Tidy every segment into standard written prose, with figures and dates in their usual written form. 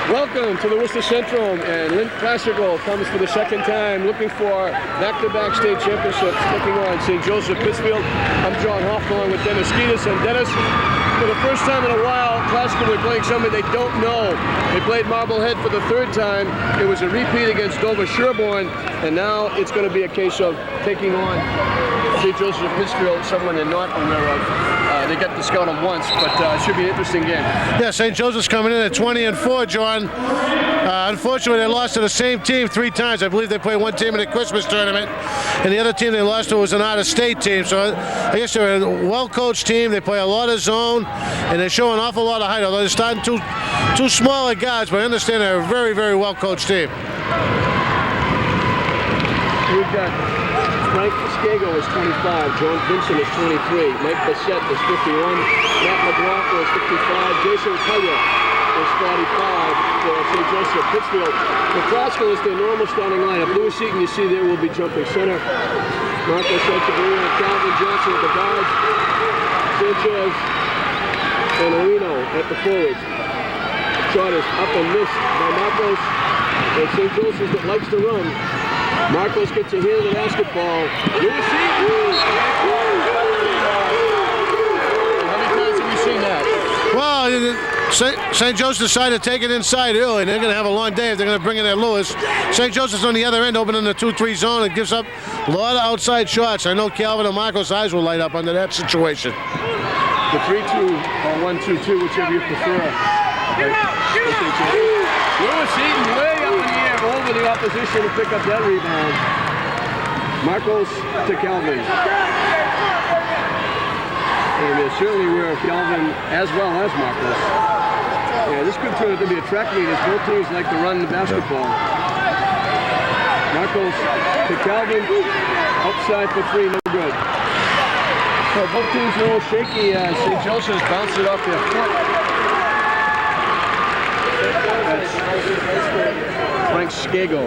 Welcome to the Worcester Central, and Lynn Classical comes for the second time, looking for back-to-back state championships, taking on St. Joseph Pittsfield. I'm John Hoff, along with Dennis Skeetus. And Dennis, for the first time in a while, Classical were playing somebody they don't know. They played Marblehead for the third time. It was a repeat against Dover Sherborne, and now it's going to be a case of taking on St. Joseph Pittsfield, someone they're not aware of. They get to scout them once, but it should be an interesting game. Yeah, St. Joseph's coming in at 20-4, John. Unfortunately, they lost to the same team 3 times. I believe they played one team in the Christmas tournament, and the other team they lost to was an out-of-state team. So I guess they're a well-coached team. They play a lot of zone, and they show an awful lot of height, although they're starting two smaller guys, but I understand they're a very, very well-coached team. We've got Frank Skago is 25, John Vincent is 23, Mike Bassett is 51, Matt McLaughlin is 55, Jason Culler is 45 for St. Joseph Pittsfield. The Classical is their normal starting lineup. Lewis Eaton, you see there, will be jumping center. Marcos Santabarino, Calvin Johnson at the guards, Sanchez and Areno at the forwards. Shot is up and missed by Marcos, and St. Joseph that likes to run. Marcos gets a hand of the basketball. Lewis Eaton! How many times have you seen that? Well, St. Joseph decided to take it inside early, and they're going to have a long day if they're going to bring in their Lewis. St. Joseph's on the other end, opening the 2-3 zone. It gives up a lot of outside shots. I know Calvin and Marcos' eyes will light up under that situation. The 3-2 or 1-2-2, whichever you prefer. Lewis Eaton way up in the air over the opposition to pick up that rebound. Marcos to Calvin. And they certainly were Calvin as well as Marcos. Yeah, this could turn out to be a track meet as both teams like to run the basketball. Marcos to Calvin. Outside for 3, no good. So both teams are a little shaky. St. Joseph's bounced it off their foot. That's Frank Skago,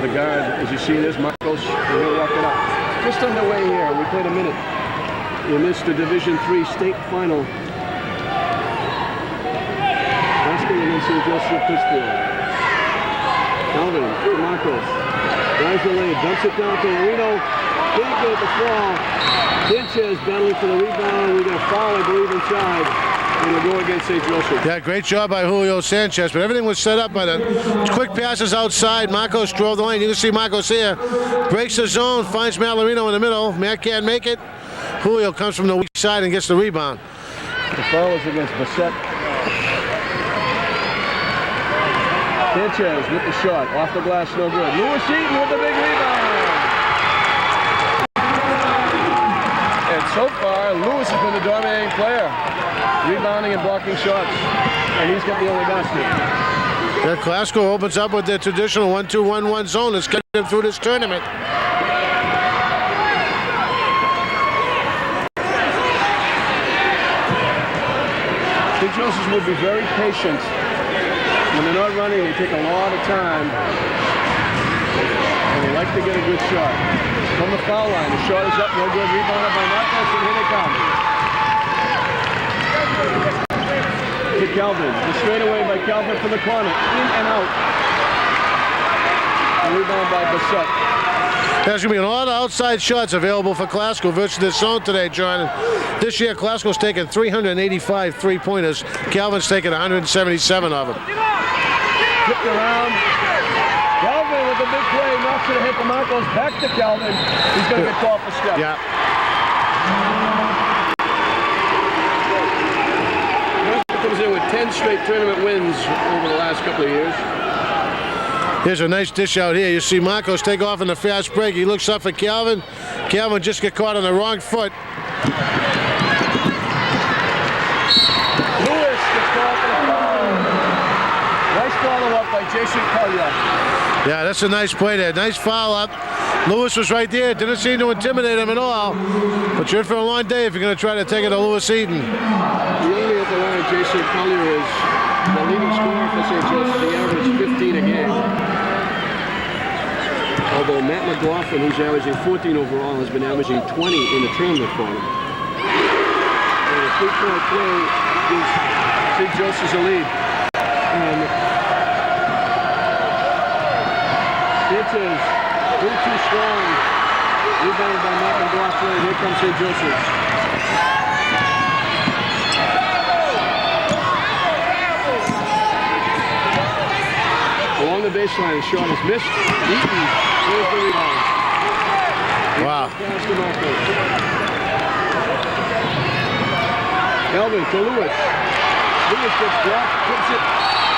the guard. As you see, there's Marcos, and he'll walk it up. Just underway here. We played a minute in this the Division III state final. Asking against St. Joseph Pittsfield. Calvin, Marcos, drives the lane, dumps it down to Areno. Can't get the fall. Sanchez battling for the rebound. We got a foul, I believe, inside. And we'll go against St. Joseph. Yeah, great job by Julio Sanchez, but everything was set up by the quick passes outside. Marcos drove the lane. You can see Marcos here. Breaks the zone, finds Mallarino in the middle. Matt can't make it. Julio comes from the weak side and gets the rebound. The foul is against Bassett. Sanchez with the shot. Off the glass, no good. Lewis Eaton with the big rebound. And so far, Lewis has been the dominating player. Rebounding and blocking shots. And he's got the only basket. The Classical opens up with their traditional 1-2-1-1 zone that's getting them through this tournament. St. Joseph's will be very patient. When they're not running, they take a lot of time. And they like to get a good shot. From the foul line, the shot is up, no good. Rebounded by Marcos, and here they come. To Calvin. The straightaway by Calvin from the corner. In and out. And rebound by Bassett. There's going to be a lot of outside shots available for Classical versus this zone today, John. This year, Classical's taken 385 three-pointers. Calvin's taken 177 of them. Flipped around. Calvin with a big play. Knocks it hit the Marcos. Back to Calvin. He's going to get called for step. Yeah. Comes in with 10 straight tournament wins over the last couple of years. Here's a nice dish out here. You see Marcos take off in the fast break. He looks up for Calvin. Calvin just got caught on the wrong foot. Lewis gets caught for the foul. Nice follow-up by Jason Collier. Yeah, that's a nice play there. Nice foul up. Lewis was right there. Didn't seem to intimidate him at all. But you're in for a long day if you're going to try to take it to Lewis Eaton. The only at the line, Jason Collier is the leading scorer for St. Joseph. He averaged 15 a game. Although Matt McLaughlin, who's averaging 14 overall, has been averaging 20 in the tournament for him. And a 3-point play gives St. Joseph's a lead. And Sanchez, a little too strong. Rebounded by Matt McLaughlin. Here comes St. Joseph's. Along the baseline, the shot is missed. Eaton, there's the rebound. Wow. Pass to Marcos. Kelvin to Lewis. Lewis gets blocked, puts it,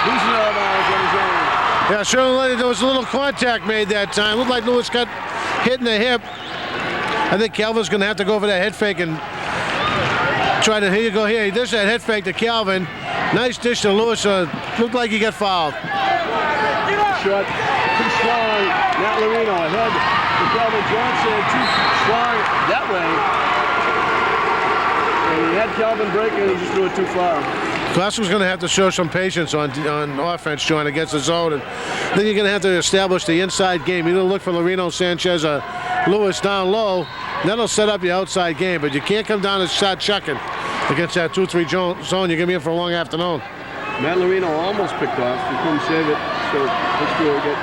loses it out of bounds on his own. Yeah, certainly there was a little contact made that time. Looked like Lewis got hit in the hip. I think Calvin's going to have to go for that head fake and try to, here you go here. He does that head fake to Calvin. Nice dish to Lewis. Looked like he got fouled. Shot too strong. Matt Lorino ahead to Calvin Johnson. Too strong that way. And he had Calvin break and he just threw it too far. Glasgow's going to have to show some patience on offense, John, against the zone. And then you're going to have to establish the inside game. You're going to look for Lorino, Sanchez, or Lewis down low. That'll set up your outside game. But you can't come down and start chucking against that 2-3 zone. You're going to be in for a long afternoon. Matt Lorino almost picked off. He couldn't save it. So let's go get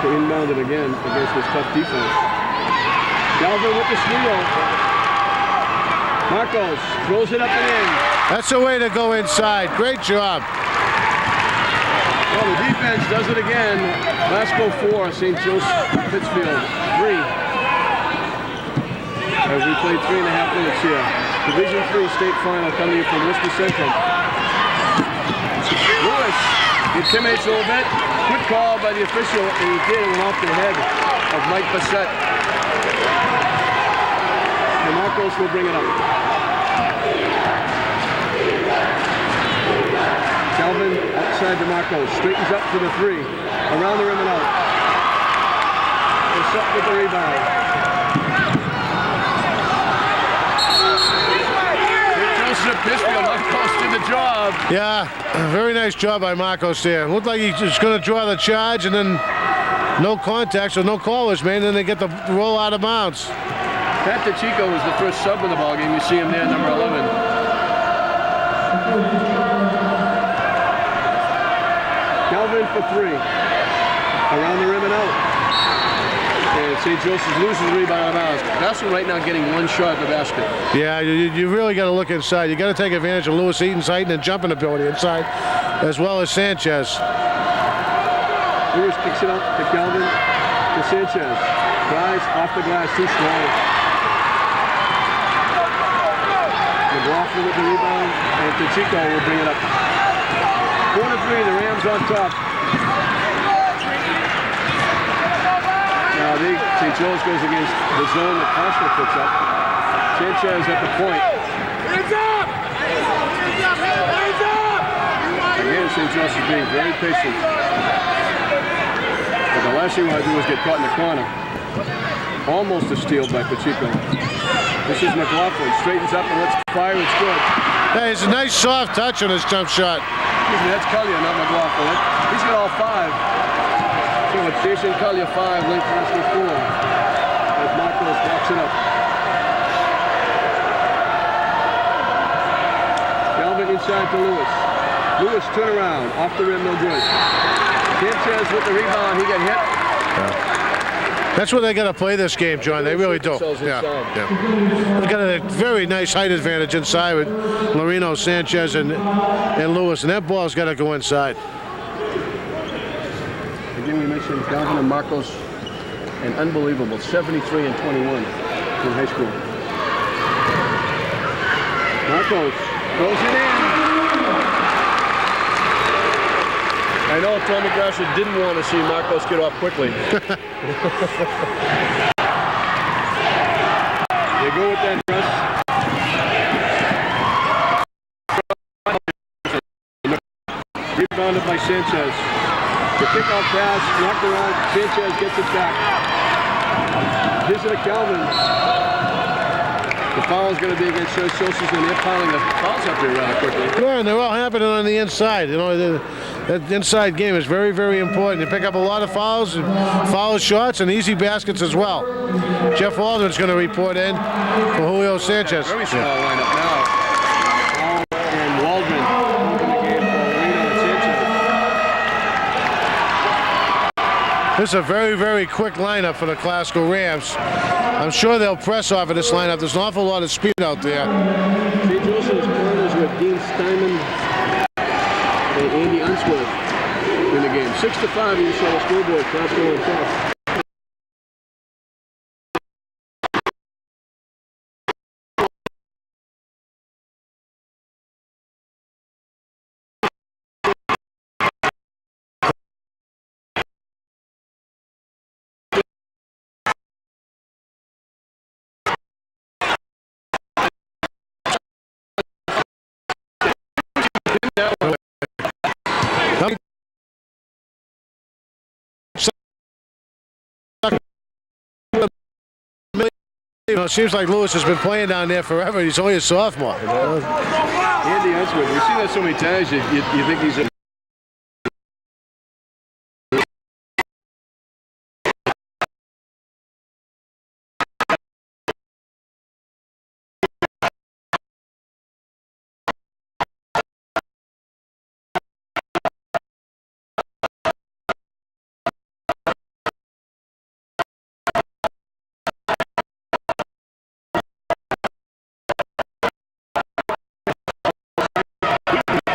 to inbound it again against this tough defense. Calvin with the steal. Marcos throws it up and in. That's the way to go inside. Great job. Well, the defense does it again. Glasgow 4, St. Joseph, Pittsfield 3. As we play 3.5 minutes here. Division 3 state final coming from Worcester Central. Lewis intimidates a little bit. Good call by the official, and he did. It went off the head of Mike Bassett. And Marcos will bring it up. Calvin outside to Marcos. Straightens up for the 3. Around the rim and out. Bassett with the rebound. Pittsfield, Marcos did the job. Yeah, very nice job by Marcos there. Looked like he was going to draw the charge and then no contact, so no call was made, and then they get the roll out of bounds. Pat DeChico was the first sub in the ballgame. You see him there, number 11. Calvin for 3. Around the rim and out. And St. Joseph loses the rebound out of bounds. Glasgow right now getting one shot at the basket. Yeah, you really got to look inside. You got to take advantage of Lewis Eaton's height and jumping ability inside, as well as Sanchez. Lewis kicks it up to Calvin to Sanchez. Guys off the glass, too strong. McLaughlin with the rebound, and DeChico will bring it up. 4-3, the Rams on top. Now St. Joe's goes against the zone that Foster puts up. Sanchez at the point. Hands up! Hands up! Again, St. Joe's is being very patient. But the last thing we want to do is get caught in the corner. Almost a steal by Pacheco. This is McLaughlin. Straightens up and lets fire. It's good. Hey, it's a nice soft touch on his jump shot. Excuse me, that's Collier, not McLaughlin. He's got all 5. So it's Jason Collier 5, Lynn Foster 4. As Marcos backs it up. Calvin inside to Lewis. Lewis turn around, off the rim, no good. Sanchez with the rebound, he got hit. Yeah. That's where they got to play this game, John. They really do. Yeah. They've got a very nice height advantage inside with Lorino, Sanchez, and Lewis, and that ball's got to go inside. Again, we mentioned Calvin and Marcos, an unbelievable 73 and 21 in high school. Marcos throws it in. I know Tommy Grasher didn't want to see Marcos get off quickly. They go with that press. Rebounded by Sanchez. The kickoff pass, knocked around. Sanchez gets it back. Gives it to Calvin. The foul is going to be against Joseph, and they're piling the fouls up there rather quickly. Yeah, and they're all happening on the inside. You know, that inside game is very, very important. You pick up a lot of fouls, and foul shots, and easy baskets as well. Jeff Waldron's going to report in for Julio Sanchez. Very small lineup now. And Waldron in the game for Lorino and Sanchez. This is a very, very quick lineup for the Glasgow Rams. I'm sure they'll press off of this lineup. There's an awful lot of speed out there. St. Joseph's corners with Dean Steinman and Andy Unsworth in the game. 6-5, you saw the scoreboard. Glasgow on top. You know, it seems like Lewis has been playing down there forever. He's only a sophomore. You know? Andy Unsworth, we've seen that so many times, you think he's a...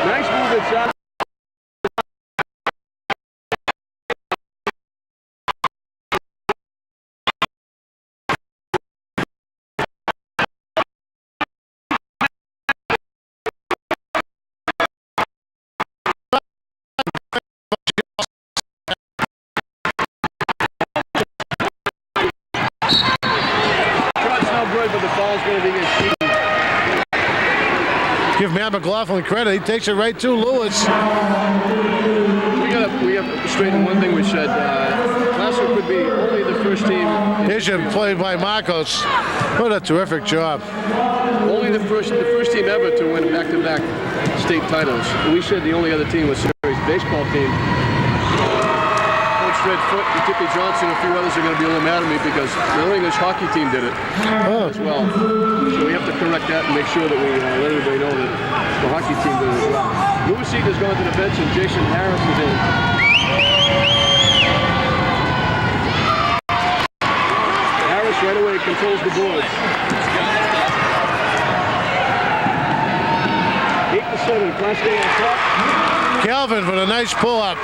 Nice move inside. But the foul's going to be against Keaton. Give Matt McLaughlin credit. He takes it right to Lewis. We have to straighten one thing we said. Glasgow could be only the first team. Here's him played by Marcos. What a terrific job. Only the first team ever to win back-to-back state titles. We said the only other team was Surrey's baseball team. Fred Foote and Tippy Johnson and a few others are going to be a little mad at me because the New English hockey team did it as well. So we have to correct that and make sure that we let everybody know that the hockey team did it as well. Lewis Seed has gone to the bench and Jason Harris is in. Harris right away controls the boards. 8-7, Glasgow on top. Calvin with a nice pull-up.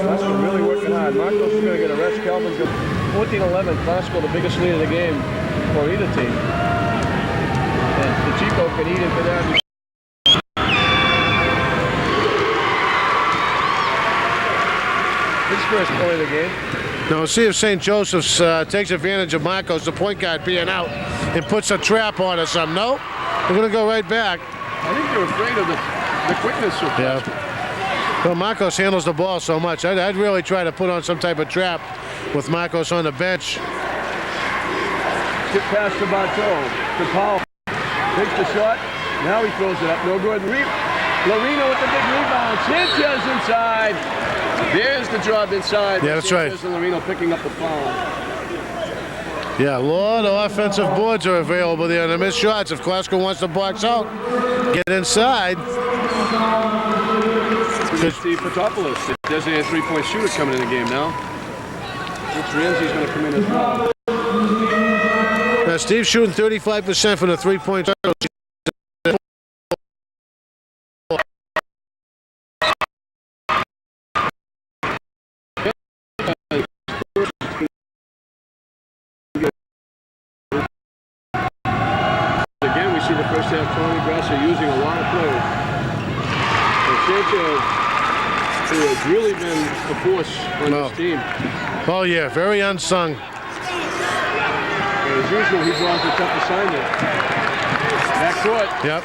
Glasgow really working hard. Marcos is going to get a rest. Calvin's going 14-11. Glasgow the biggest lead of the game for either team. And Pacheco can eat into that. His first point of the game. Now we'll see if St. Joseph's takes advantage of Marcos, the point guard, being out and puts a trap on us. No, we're going to go right back. I think they're afraid of the quickness of Glasgow. Yeah. Well, Marcos handles the ball so much. I'd really try to put on some type of trap with Marcos on the bench. Skip pass to Bateau. To Paul. Takes the shot. Now he throws it up. No good. Lorino with the big rebound. Sanchez inside. There's the job inside. Yeah, that's right. There's Lorino picking up the foul. Yeah, a lot of offensive boards are available there, and the missed shots. If Glasgow wants to box out, get inside. Steve Petopoulos, there's a three-point shooter coming in the game now. Rich Ramsey's going to come in as well. Now, Steve's shooting 35% from the three-point circle. Again, we see the first half Tony Grasser using a lot of players. And Sanchez, who has really been a force on this team. Oh, yeah, very unsung. And as usual, he draws a tough assignment. Back court. Yep.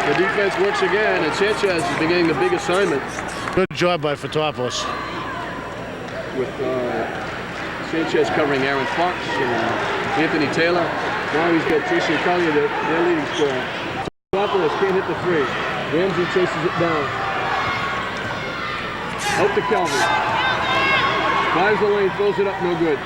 The defense works again, and Sanchez is beginning the big assignment. Good job by Fotopoulos. With Sanchez covering Aaron Fox and Anthony Taylor. Now he's got Jason Collier, their leading scorer. Fotopoulos can't hit the three. Ramsey chases it down. Out to Calvin. Finds the lane, throws it up, no good.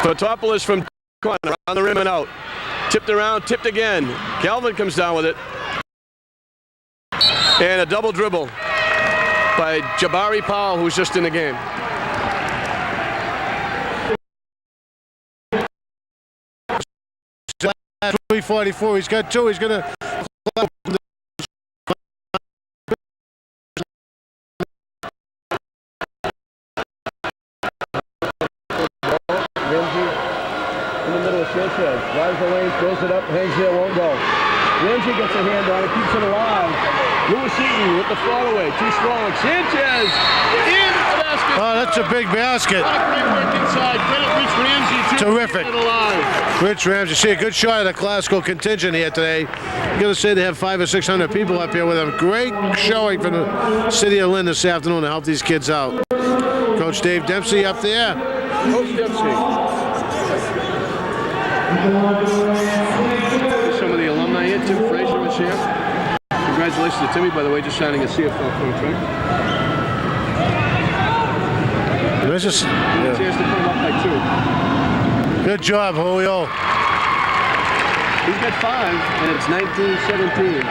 Fotopoulos from corner, around the rim and out. Tipped around, tipped again. Calvin comes down with it. And a double dribble by Jabari Powell, who's just in the game. .344, he's got two, he's going to... Sanchez drives the lane, throws it up, hangs there, won't go. Ramsey gets a hand on it, keeps it alive. Lewis Eaton with the fall away, too strong. Sanchez in the basket. Oh, that's a big basket. Great work inside. Credit Rich Ramsey too. Terrific. Keep it alive. Rich Ramsey, see a good shot of the Glasgow contingent here today. I'm going to say they have 500 or 600 people up here with them. Great showing from the city of Lynn this afternoon to help these kids out. Coach Dave Dempsey up there. Coach Dempsey. Some of the alumni here. Tim Frazier was here. Congratulations to Timmy, by the way, just signing a CFL contract. This is, yeah. Chance to put him up by 2. Good job, Julio. He's got 5, and it's 19-17.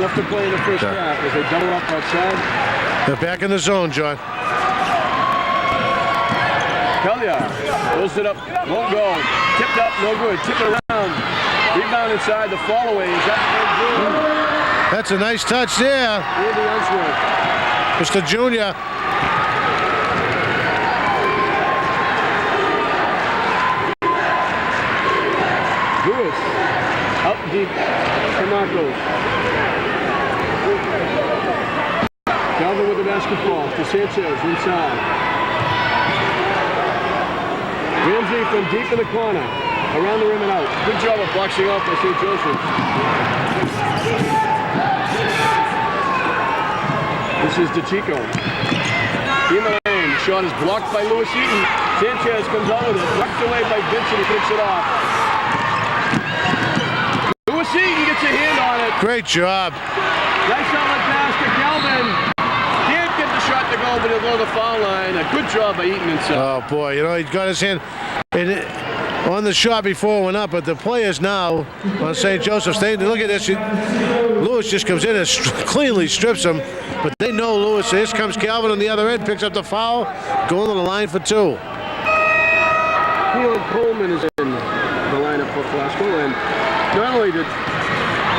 Left to play in the first half as they double up outside. They're back in the zone, John. Collier pulls it up, won't go. Tipped up, no good. Tip it around. Rebound inside. The fall away is up. That's a nice touch there. Andy Unsworth. Mr. Junior. Lewis up deep to Marcos. Calvin with the basketball to Sanchez inside. Ramsey from deep in the corner, around the rim and out. Good job of boxing off by St. Joseph. This is DeChico. In the lane, shot is blocked by Lewis Eaton. Sanchez comes out with it, knocked away by Vincent, he picks it off. Lewis Eaton gets a hand on it. Great job. Nice outlet pass to Calvin. Can't get the shot to go, but he'll go to the foul line. A good job by Eaton inside. Oh, boy. You know, he got his hand on the shot before it went up, but the players now on St. Joseph's, look at this. Lewis just comes in and cleanly strips him, but they know Lewis. Here comes Calvin on the other end, picks up the foul, going to the line for 2. Keelan Coleman is in. for Glasgow. And not only did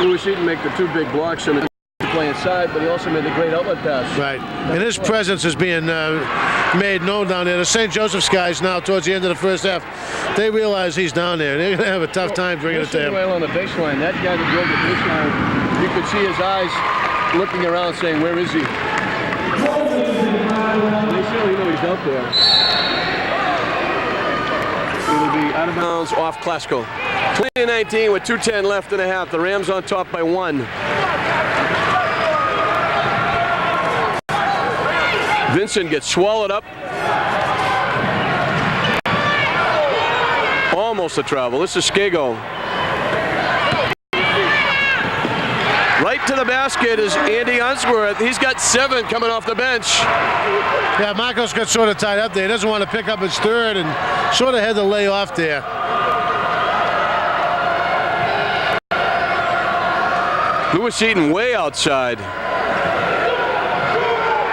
Lewis Eaton make the 2 big blocks and the play inside, but he also made the great outlet pass. Right. And his presence is being made known down there. The St. Joseph's guys now, towards the end of the first half, they realize he's down there. They're going to have a tough time bringing it to him. On the baseline, that guy that drove the baseline, you could see his eyes looking around saying, where is he? They certainly know he's out there. It'll be out of bounds off Glasgow. 20-19 with 2:10 left in the half. The Rams on top by 1. Vincent gets swallowed up. Almost a travel. This is Skego. Right to the basket is Andy Unsworth. He's got 7 coming off the bench. Yeah, Marcos got sort of tied up there. He doesn't want to pick up his 3rd and sort of had to lay off there. Lewis Eaton way outside.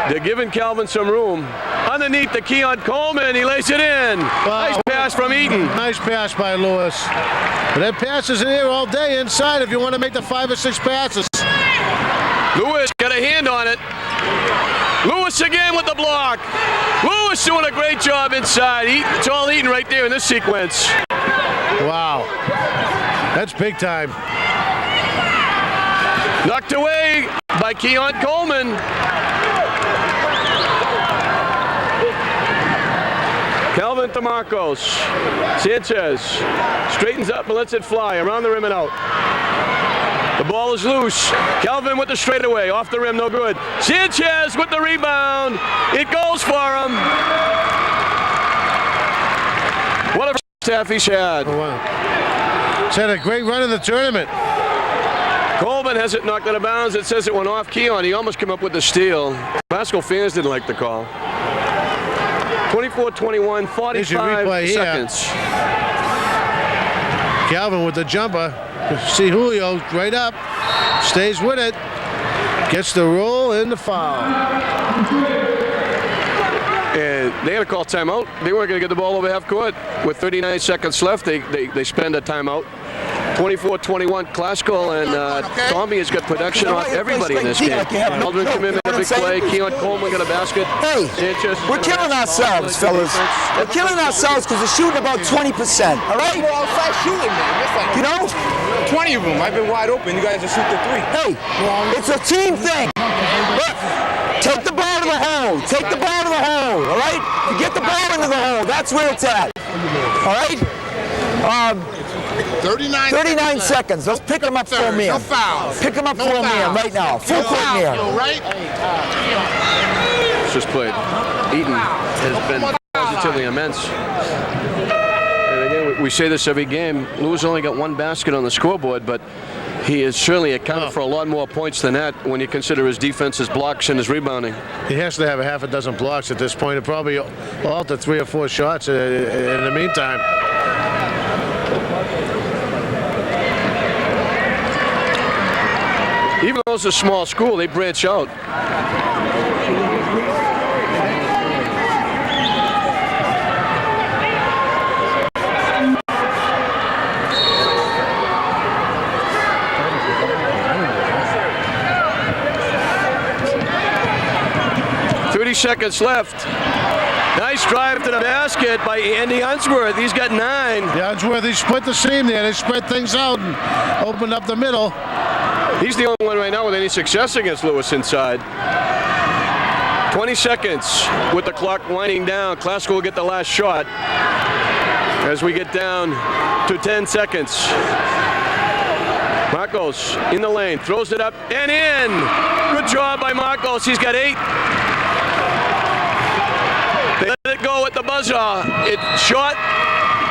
They're giving Calvin some room. Underneath the Keon Coleman, he lays it in. Nice pass from Eaton. Nice pass by Lewis. But that pass is in here all day inside if you want to make the 5 or 6 passes. Lewis got a hand on it. Lewis again with the block. Lewis doing a great job inside. It's all Eaton right there in this sequence. Wow. That's big time. Knocked away by Keon Coleman. Calvin to Marcos. Sanchez straightens up and lets it fly around the rim and out. The ball is loose. Calvin with the straightaway. Off the rim, no good. Sanchez with the rebound. It goes for him. What a first half he's had. Oh, wow. He's had a great run in the tournament. Coleman has it knocked out of bounds. It says it went off Keon. He almost came up with the steal. Glasgow fans didn't like the call. 24-21, 45 seconds. Calvin with the jumper. See Julio right up. Stays with it. Gets the roll and the foul. And they had to call timeout. They weren't going to get the ball over half court. With 39 seconds left, they spend a timeout. 24-21 Glasgow, and Tommy has got production off everybody in this game. Aldrin come in, made a big play. Keon Coleman got a basket. Hey, Sanchez we're killing ourselves, fellas. We're killing ourselves because we're shooting about 20%. All right? We're outside shooting, man. You know? 20 of them. I've been wide open. You guys just shoot the 3. Hey, it's a team thing. Look, take the ball to the hole. Take the ball to the hole. All right? You get the ball into the hole. That's where it's at. All right? 39 seconds. Let's pick them up for a meal. No fouls. Pick them up for a meal right now. Full court meal. Right? It's just played. Eaton has been positively immense. And again, we say this every game. Lewis only got 1 basket on the scoreboard, but he has certainly accounted for a lot more points than that when you consider his defense, his blocks, and his rebounding. He has to have a half a dozen blocks at this point, and probably all to 3 or 4 shots in the meantime. Even though it's a small school, they branch out. Seconds left. Nice drive to the basket by Andy Unsworth. He's got 9. Yeah, Unsworth, he split the seam there. They spread things out and opened up the middle. He's the only one right now with any success against Lewis inside. 20 seconds with the clock winding down. Glasgow will get the last shot as we get down to 10 seconds. Marcos in the lane, throws it up and in. Good job by Marcos. He's got 8. They let it go at the buzzer. It shot.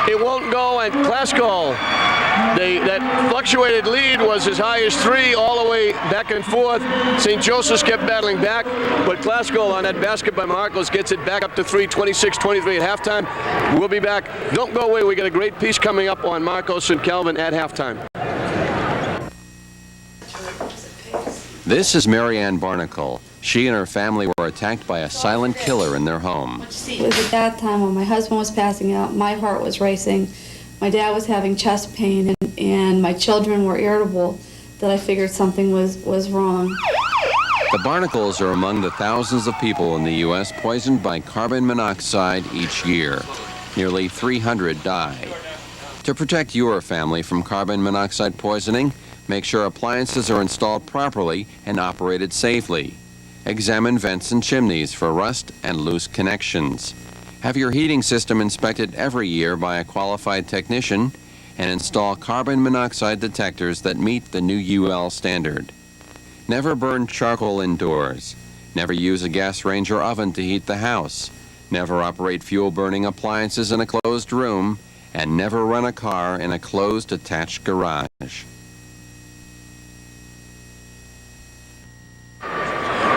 It won't go. And Glasgow, that fluctuated lead was as high as 3 all the way back and forth. St. Joseph's kept battling back, but Glasgow on that basket by Marcos gets it back up to 3, 26-23 at halftime. We'll be back. Don't go away. We got a great piece coming up on Marcos and Calvin at halftime. This is Marianne Barnacle. She and her family were attacked by a silent killer in their home. It was at that time when my husband was passing out. My heart was racing. my dad was having chest pain and my children were irritable, that I figured something was wrong. The barnacles are among the thousands of people in the U.S. poisoned by carbon monoxide each year. Nearly 300 die. To protect your family from carbon monoxide poisoning, make sure appliances are installed properly and operated safely. Examine vents and chimneys for rust and loose connections. Have your heating system inspected every year by a qualified technician, and install carbon monoxide detectors that meet the new UL standard. Never burn charcoal indoors. Never use a gas range or oven to heat the house. Never operate fuel-burning appliances in a closed room, and never run a car in a closed attached garage.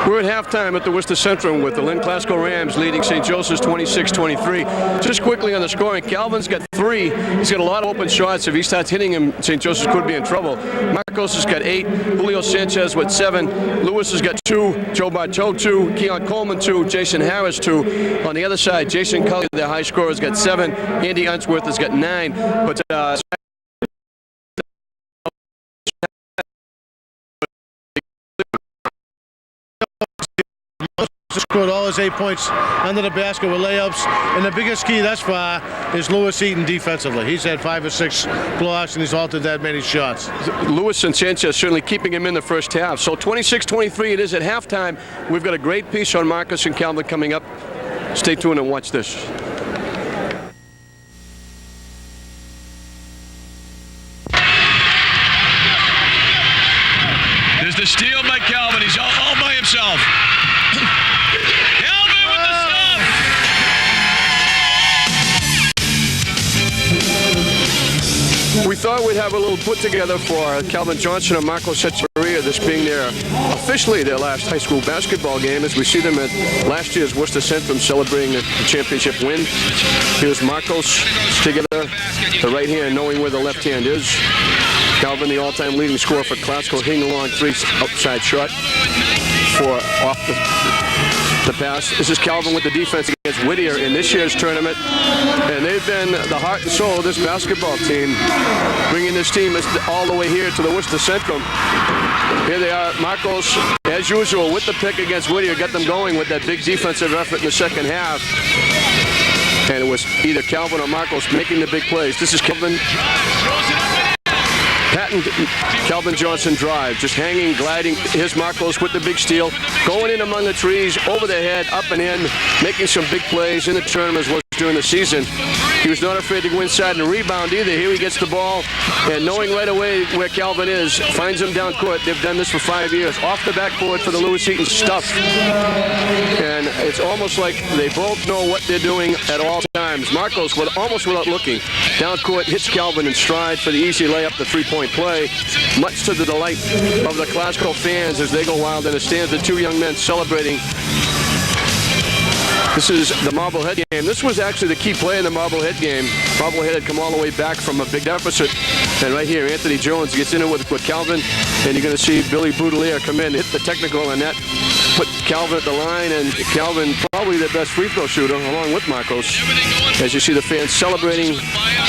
We're at halftime at the Worcester Centrum with the Lynn Classical Rams leading St. Joseph's 26-23. Just quickly on the scoring, Calvin's got 3. He's got a lot of open shots. If he starts hitting him, St. Joseph's could be in trouble. Marcos has got 8. Julio Sanchez with 7. Lewis has got 2. Joe Bartow 2. Keon Coleman 2. Jason Harris 2. On the other side, Jason Cully, the high scorer, has got 7. Andy Unsworth has got 9. But scored all his 8 points under the basket with layups, and the biggest key thus far is Lewis Eaton defensively. He's had 5 or 6 blocks, and he's altered that many shots. Lewis and Sanchez certainly keeping him in the first half. So 26-23 it is at halftime. We've got a great piece on Marcus and Calvin coming up. Stay tuned and watch this. There's the steal by Calvin. He's all by himself. Calvin with the stop. We thought we'd have a little put together for Calvin Johnson and Marco Setzeria, this being officially their last high school basketball game, as we see them at last year's Worcester Centrum celebrating the championship win. Here's Marcos together, the right hand knowing where the left hand is. Calvin, the all-time leading scorer for Classical, hitting a long 3 outside shot for off the pass. This is Calvin with the defense against Whittier in this year's tournament. And they've been the heart and soul of this basketball team, bringing this team all the way here to the Worcester Centrum. Here they are, Marcos, as usual, with the pick against Whittier, got them going with that big defensive effort in the second half. And it was either Calvin or Marcos making the big plays. This is Calvin. Patton, Calvin Johnson drive, just hanging, gliding. Here's Marcos with the big steal, going in among the trees, over the head, up and in, making some big plays in the tournament as well as during the season. He was not afraid to go inside and rebound either. Here he gets the ball, and knowing right away where Calvin is, finds him down court. They've done this for 5 years. Off the backboard for the Lewis Eaton stuff. And it's almost like they both know what they're doing at all times. Marcos, almost without looking, down court, hits Calvin in stride for the easy layup, the three-point play, much to the delight of the Classical fans as they go wild in the stands. The 2 young men celebrating. This is the Marblehead game. This was actually the key play in the Marblehead game. Marblehead had come all the way back from a big deficit. And right here, Anthony Jones gets in it with Calvin. And you're going to see Billy Boudelier come in, hit the technical, and that put Calvin at the line. And Calvin, probably the best free throw shooter, along with Marcos. As you see the fans celebrating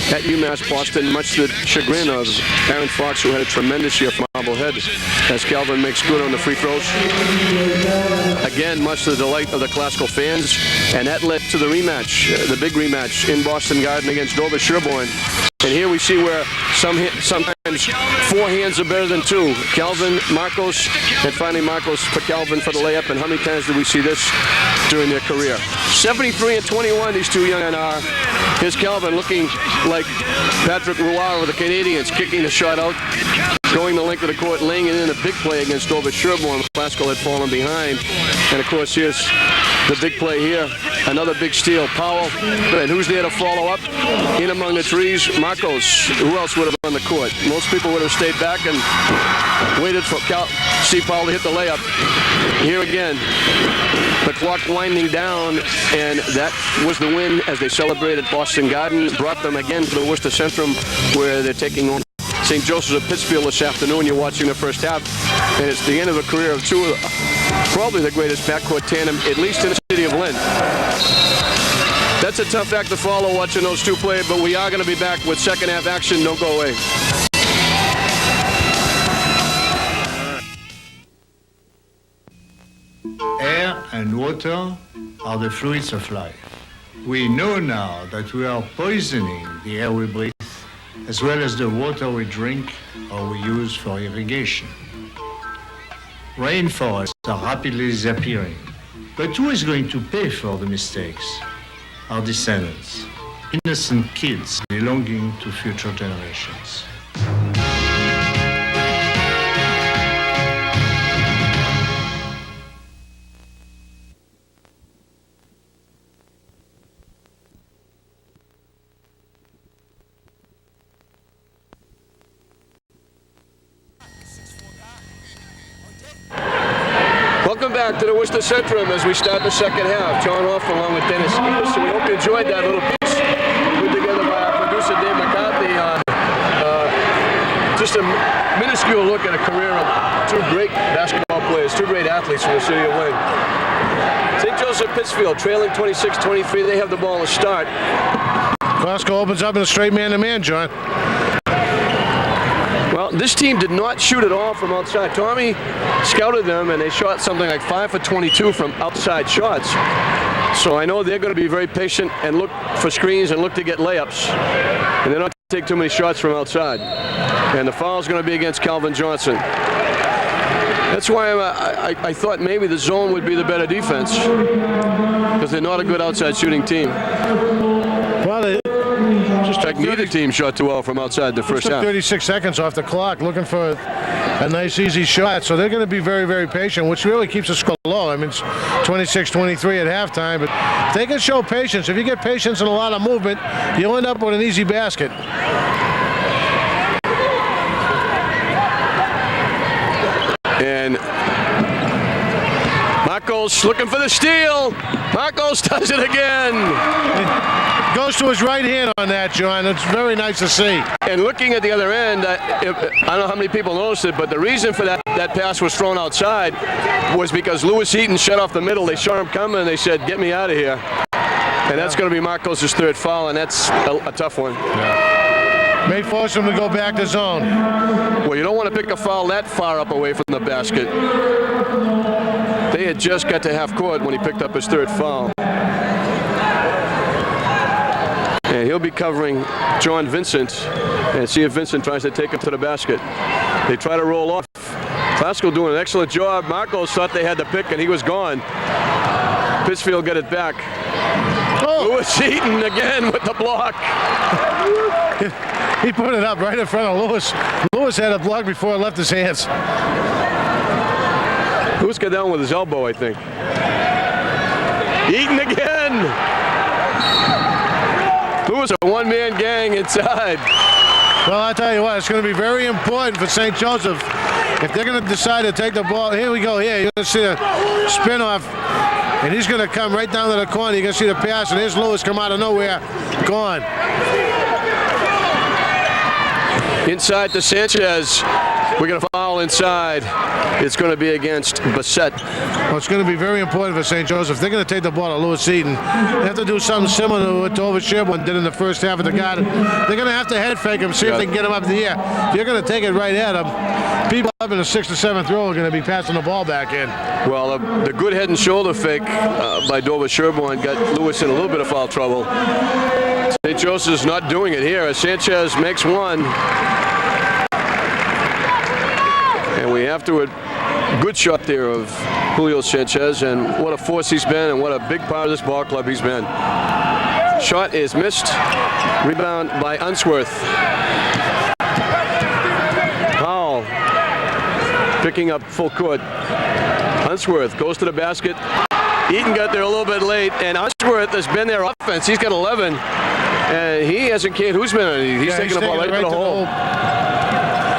at UMass Boston, much to the chagrin of Aaron Fox, who had a tremendous year for Marblehead, as Calvin makes good on the free throws. Again, much to the delight of the Classical fans. And that led to the rematch, the big rematch in Boston Garden against Dover Sherborne. And here we see where sometimes 4 hands are better than 2. Calvin, Marcos, and finally Marcos for Calvin for the layup. And how many times did we see this during their career? 73-21, these 2 young men are. Here's Calvin looking like Patrick Roy with the Canadians, kicking the shot out, going the length of the court, laying it in a big play against Dover Sherborne. Classical had fallen behind. And of course, here's the big play here. Another big steal. Powell. And who's there to follow up? In among the trees, Marcos. Who else would have on the court? Most people would have stayed back and waited for Steve Powell to hit the layup. Here again, the clock winding down, and that was the win as they celebrated Boston Garden. Brought them again to the Worcester Centrum, where they're taking on St. Joseph's of Pittsfield this afternoon. You're watching the first half, and it's the end of a career of 2 of probably the greatest backcourt tandem, at least in the city of Lynn. That's a tough act to follow watching those two play, but we are going to be back with second half action. Don't go away. Air and water are the fluids of life. We know now that we are poisoning the air we breathe, as well as the water we drink or we use for irrigation. Rainforests are rapidly disappearing. But who is going to pay for the mistakes? Our descendants, innocent kids belonging to future generations. Welcome back to the Worcester Centrum as we start the second half. John Hoff along with Dennis Skeeter. So we hope you enjoyed that little piece put together by our producer Dave McCarthy on just a minuscule look at a career of two great basketball players, two great athletes from the city of Lynn. St. Joseph Pittsfield trailing 26-23. They have the ball to start. Costco opens up in a straight man-to-man, John. Well, this team did not shoot at all from outside. Tommy scouted them, and they shot something like 5 for 22 from outside shots. So I know they're going to be very patient and look for screens and look to get layups. And they're not going to take too many shots from outside. And the foul is going to be against Calvin Johnson. That's why I thought maybe the zone would be the better defense, because they're not a good outside shooting team. Well, Just like neither team shot too well from outside the first half. 36 seconds off the clock, looking for a nice, easy shot. So they're going to be very, very patient, which really keeps the score low. I mean, it's 26-23 at halftime, but if they can show patience. If you get patience and a lot of movement, you'll end up with an easy basket. And Marcos looking for the steal. Marcos does it again. It goes to his right hand on that, John. It's very nice to see. And looking at the other end, I don't know how many people noticed it, but the reason for that pass was thrown outside was because Lewis Eaton shut off the middle. They saw him coming, and they said, "Get me out of here." And that's going to be Marcos' third foul, and that's a tough one. Yeah. May force him to go back to zone. Well, you don't want to pick a foul that far up away from the basket. They had just got to half court when he picked up his third foul. And he'll be covering John Vincent, and see if Vincent tries to take him to the basket. They try to roll off. Glasgow doing an excellent job. Marcos thought they had the pick, and he was gone. Pittsfield get it back. Oh. Lewis Eaton again with the block. He put it up right in front of Lewis. Lewis had a block before it left his hands. Lewis got down with his elbow, I think. Eaton again. Lewis, a one-man gang inside. Well, I'll tell you what, it's going to be very important for St. Joseph if they're going to decide to take the ball. Here we go. Here, you're going to see a spin-off, and he's going to come right down to the corner. You're going to see the pass, and here's Lewis come out of nowhere. Gone. Inside to Sanchez. We're going to foul inside. It's going to be against Bassett. Well, it's going to be very important for St. Joseph. They're going to take the ball to Lewis Eaton. They have to do something similar to what Dover Sherborne did in the first half of the Garden. They're going to have to head fake him, see if they can get him up in the air. If you're going to take it right at him, people up in the 6th or 7th row are going to be passing the ball back in. Well, the good head and shoulder fake by Dover Sherborne got Lewis in a little bit of foul trouble. St. Joseph's not doing it here. Sanchez makes one. And we have to a good shot there of Julio Sanchez, and what a force he's been and what a big part of this ball club he's been. Shot is missed. Rebound by Unsworth. Powell picking up full court. Unsworth goes to the basket. Eaton got there a little bit late, and Unsworth has been their offense. He's got 11, and he hasn't cared who's been on it. He's taking the ball right to the hole.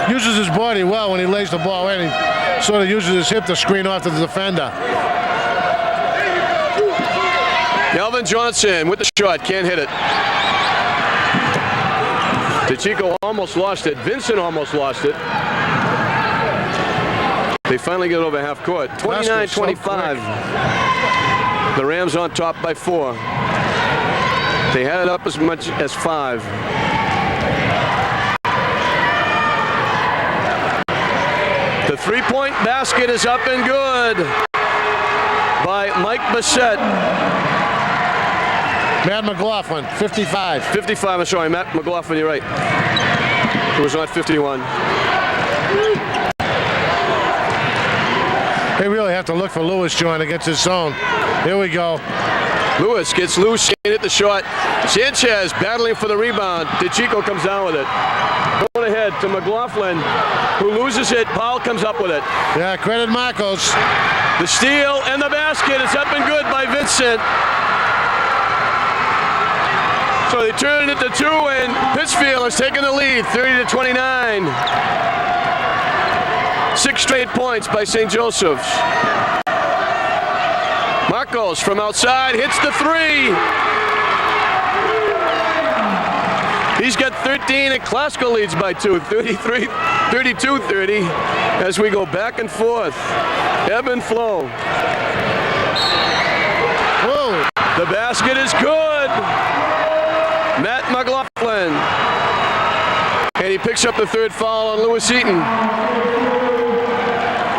Uses his body well when he lays the ball in. He sort of uses his hip to screen off the defender. Calvin Johnson with the shot, can't hit it. DeChico almost lost it. Vincent almost lost it. They finally get over half court. 29-25. The Rams on top by 4. They had it up as much as 5. The three-point basket is up and good by Mike Bissett. Matt McLaughlin, 55. 55, I'm sorry, Matt McLaughlin, you're right. It was not 51. They really have to look for Lewis, John, against his zone. Here we go. Lewis gets loose, hit the shot. Sanchez battling for the rebound. DeChico comes down with it. Going ahead to McLaughlin, who loses it. Powell comes up with it. Yeah, credit Marcos. The steal and the basket is up and good by Vincent. So they turn it to 2, and Pittsfield has taken the lead, 30-29. 6 straight points by St. Joseph's. Marcos from outside hits the 3. He's got 13, and Glasgow leads by 2, 32-30, as we go back and forth. Ebb and flow. Whoa. The basket is good. Matt McLaughlin. And he picks up the 3rd foul on Lewis Eaton.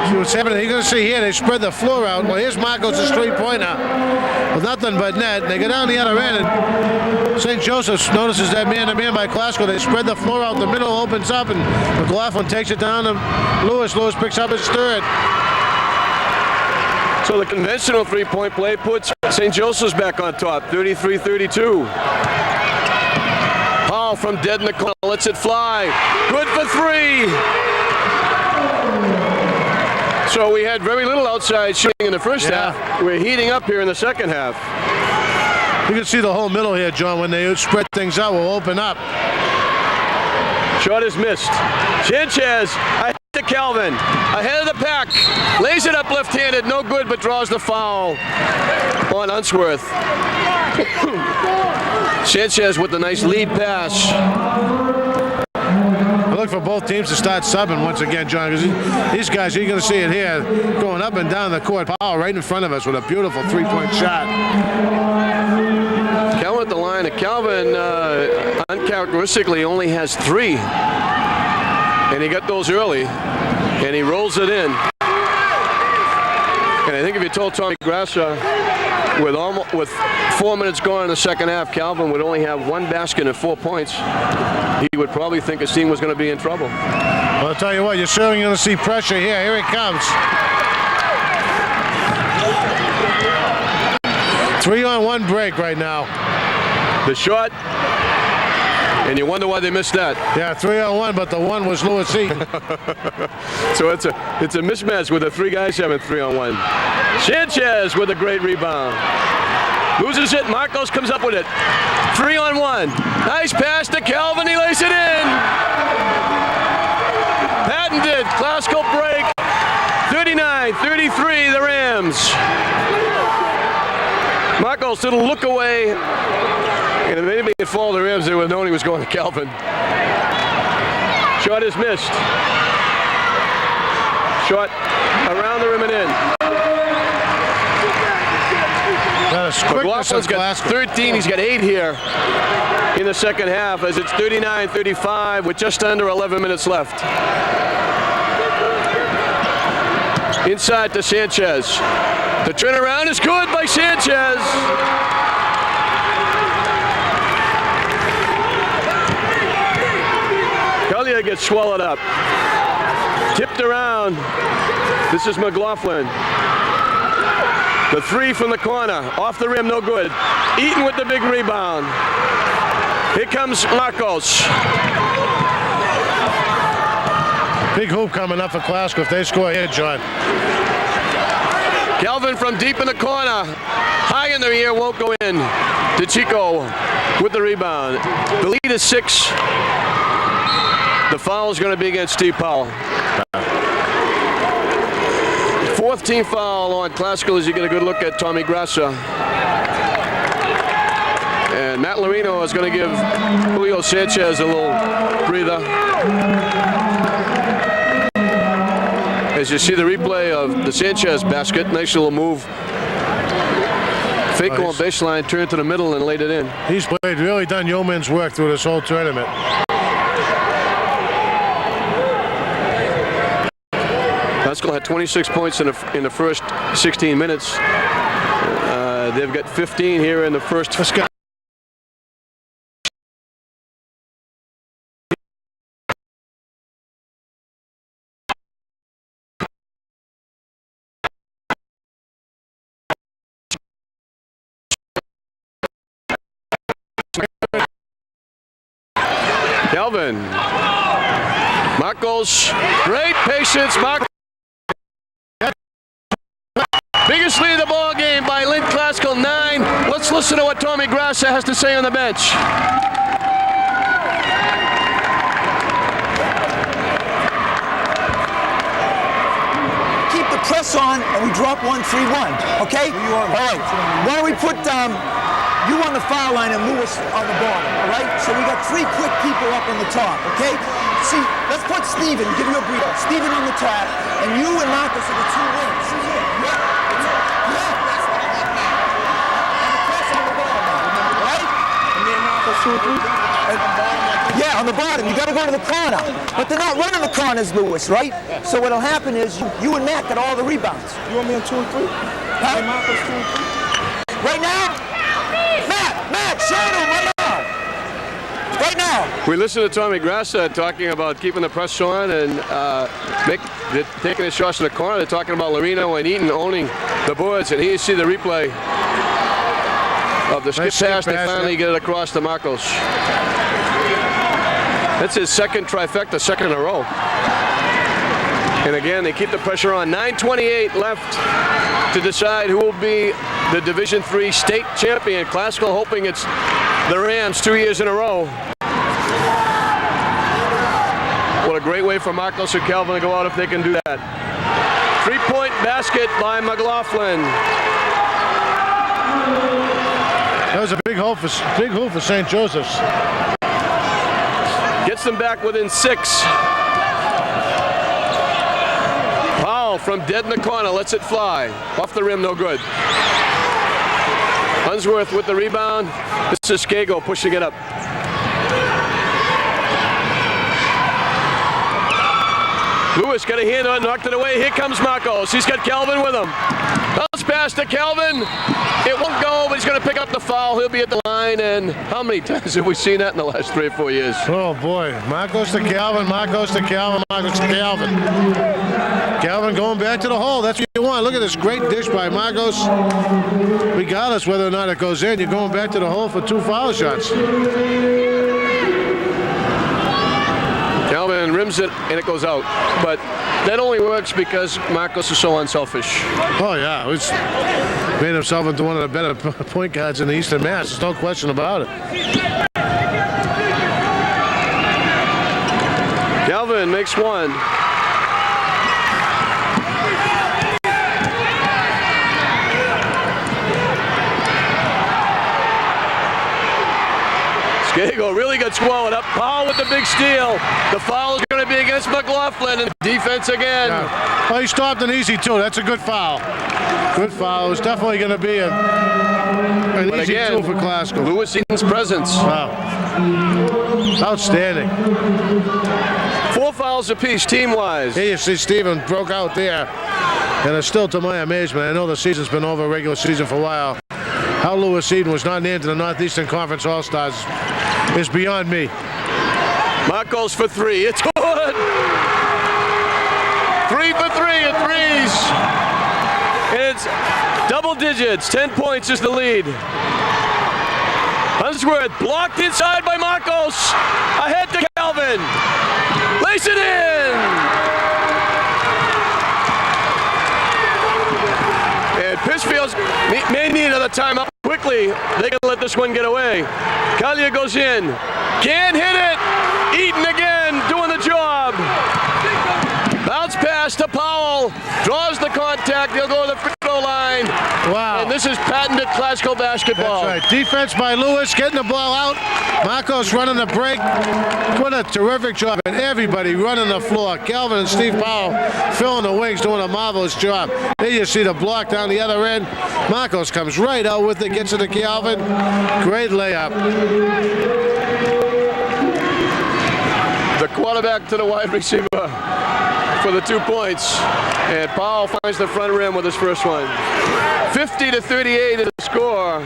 See what's happening? You're going to see here, they spread the floor out. Well, here's Marcos' three-pointer with nothing but net. They go down the other end, and St. Joseph's notices that man-to-man by Glasgow. They spread the floor out. The middle opens up, and McLaughlin takes it down to Lewis. Lewis picks up his 3rd. So the conventional three-point play puts St. Joseph's back on top, 33-32. Powell from dead in the corner lets it fly. Good for 3. So we had very little outside shooting in the first half. We're heating up here in the second half. You can see the whole middle here, John. When they spread things out, we'll open up. Shot is missed. Sanchez ahead to Calvin. Ahead of the pack. Lays it up left-handed. No good, but draws the foul on Unsworth. Sanchez with the nice lead pass. I look for both teams to start subbing once again, John, because these guys, you're going to see it here, going up and down the court. Powell right in front of us with a beautiful three-point shot. Calvin at the line. Calvin uncharacteristically only has 3. And he got those early, and he rolls it in. And I think if you told Tommy Grassa with 4 minutes gone in the second half, Calvin would only have 1 basket and 4 points, he would probably think his team was going to be in trouble. Well, I'll tell you what, you're certainly going to see pressure here. Here it comes. 3-on-1 break right now. The shot, and you wonder why they missed that. Yeah, 3-on-1, but the one was Lewis Eaton. So it's a mismatch with the 3 guys having 3-on-1. Sanchez with a great rebound. Loses it. Marcos comes up with it. 3-on-1. Nice pass to Calvin. He lays it in. Patented. Glasgow break. 39-33, the Rams. Marcos did a look away. And if anybody had followed the Rams, they would have known he was going to Calvin. Shot is missed. Shot around the rim and in. McLaughlin's got 13. He's got 8 here in the second half as it's 39-35 with just under 11 minutes left. Inside to Sanchez. The turnaround is good by Sanchez. Collier gets swallowed up. Tipped around. This is McLaughlin. The 3 from the corner. Off the rim, no good. Eaton with the big rebound. Here comes Marcos. Big hoop coming up for Glasgow if they score here, John. Calvin from deep in the corner. High in the air, won't go in. DeChico with the rebound. The lead is 6. The foul is going to be against Steve Powell. 4th team foul on Glasgow as you get a good look at Tommy Grassa. And Matt Lorino is going to give Julio Sanchez a little breather. As you see the replay of the Sanchez basket, nice little move Fake on baseline, turned to the middle and laid it in. He's really done yeoman's work through this whole tournament. Glasgow had 26 points in the first 16 minutes. They've got 15 here in the first. Calvin. Marcos, great patience. Biggest lead of the ball game by Lynn Classical, 9. Let's listen to what Tommy Grassa has to say on the bench. Keep the press on, and we drop 1-3-1. Okay? All right. Why don't we put you on the foul line and Lewis on the bottom? All right. So we got 3 quick people up on the top. Okay. See, let's put Steven. Give you a breather. Steven on the top, and you and Marcus are the 2 wings. Yeah, on the bottom. You got to go to the corner. But they're not running the corners, Lewis, right? So what'll happen is you and Matt got all the rebounds. You want me on 2 and 3? Huh? Marcus 2 and 3? Right now? Matt, show them right now. Right now. We listened to Tommy Grassa talking about keeping the press on and taking the shots in the corner. They're talking about Lorino and Eaton owning the boards. And here you see the replay of the skip pass. They finally get it across to Marcos. That's his second trifecta, second in a row. And again, they keep the pressure on. 9:28 left to decide who will be the Division III state champion. Classical hoping it's the Rams 2 years in a row. What a great way for Marcos or Calvin to go out if they can do that. 3-point basket by McLaughlin. That was a big hole for St. Joseph's. Gets them back within 6. Powell from dead in the corner lets it fly. Off the rim, no good. Unsworth with the rebound. This is Skago pushing it up. Lewis got a hand on, knocked it away. Here comes Marcos. He's got Calvin with him. Bounce pass to Calvin. It won't go, but he's going to pick up the foul. He'll be at the line. And how many times have we seen that in the last 3 or 4 years? Oh, boy. Marcos to Calvin, Marcos to Calvin, Marcos to Calvin. Calvin going back to the hole. That's what you want. Look at this great dish by Marcos. Regardless whether or not it goes in, you're going back to the hole for 2 foul shots. Calvin rims it, and it goes out. But that only works because Marcos is so unselfish. Oh, yeah. He's made himself into one of the better point guards in the Eastern Mass. There's no question about it. Calvin makes 1. Skago really got swallowed up. Powell with the big steal. The foul is going to be against McLaughlin, and defense again. Yeah. Well, he stopped an easy 2. That's a good foul. Good foul. It's definitely going to be an easy 2 for Classical. Lewis Eaton's presence. Wow. Outstanding. 4 fouls apiece, team-wise. Here you see Steven broke out there. And it's still to my amazement. I know the season's been over, regular season for a while. How Lewis Eaton was not named to the Northeastern Conference All-Stars is beyond me. Marcos for 3. It's good. 3 for 3 at threes. And it's double digits. 10 points is the lead. Unsworth blocked inside by Marcos. Ahead to Calvin. Lace it in. And Pittsfield may need another timeout. Quickly, they can let this one get away. Collier goes in. Can't hit it. Eaton again, doing the job. Bounce pass to Powell. Draws the contact. He'll go to the free throw line. Wow. And this is patented class. Classical basketball. That's right. Defense by Lewis, getting the ball out. Marcos running the break. What a terrific job. And everybody running the floor. Calvin and Steve Powell filling the wings, doing a marvelous job. There you see the block down the other end. Marcos comes right out with it, gets it to Calvin. Great layup. The quarterback to the wide receiver for the 2 points. And Powell finds the front rim with his first one. 50-38 is the score.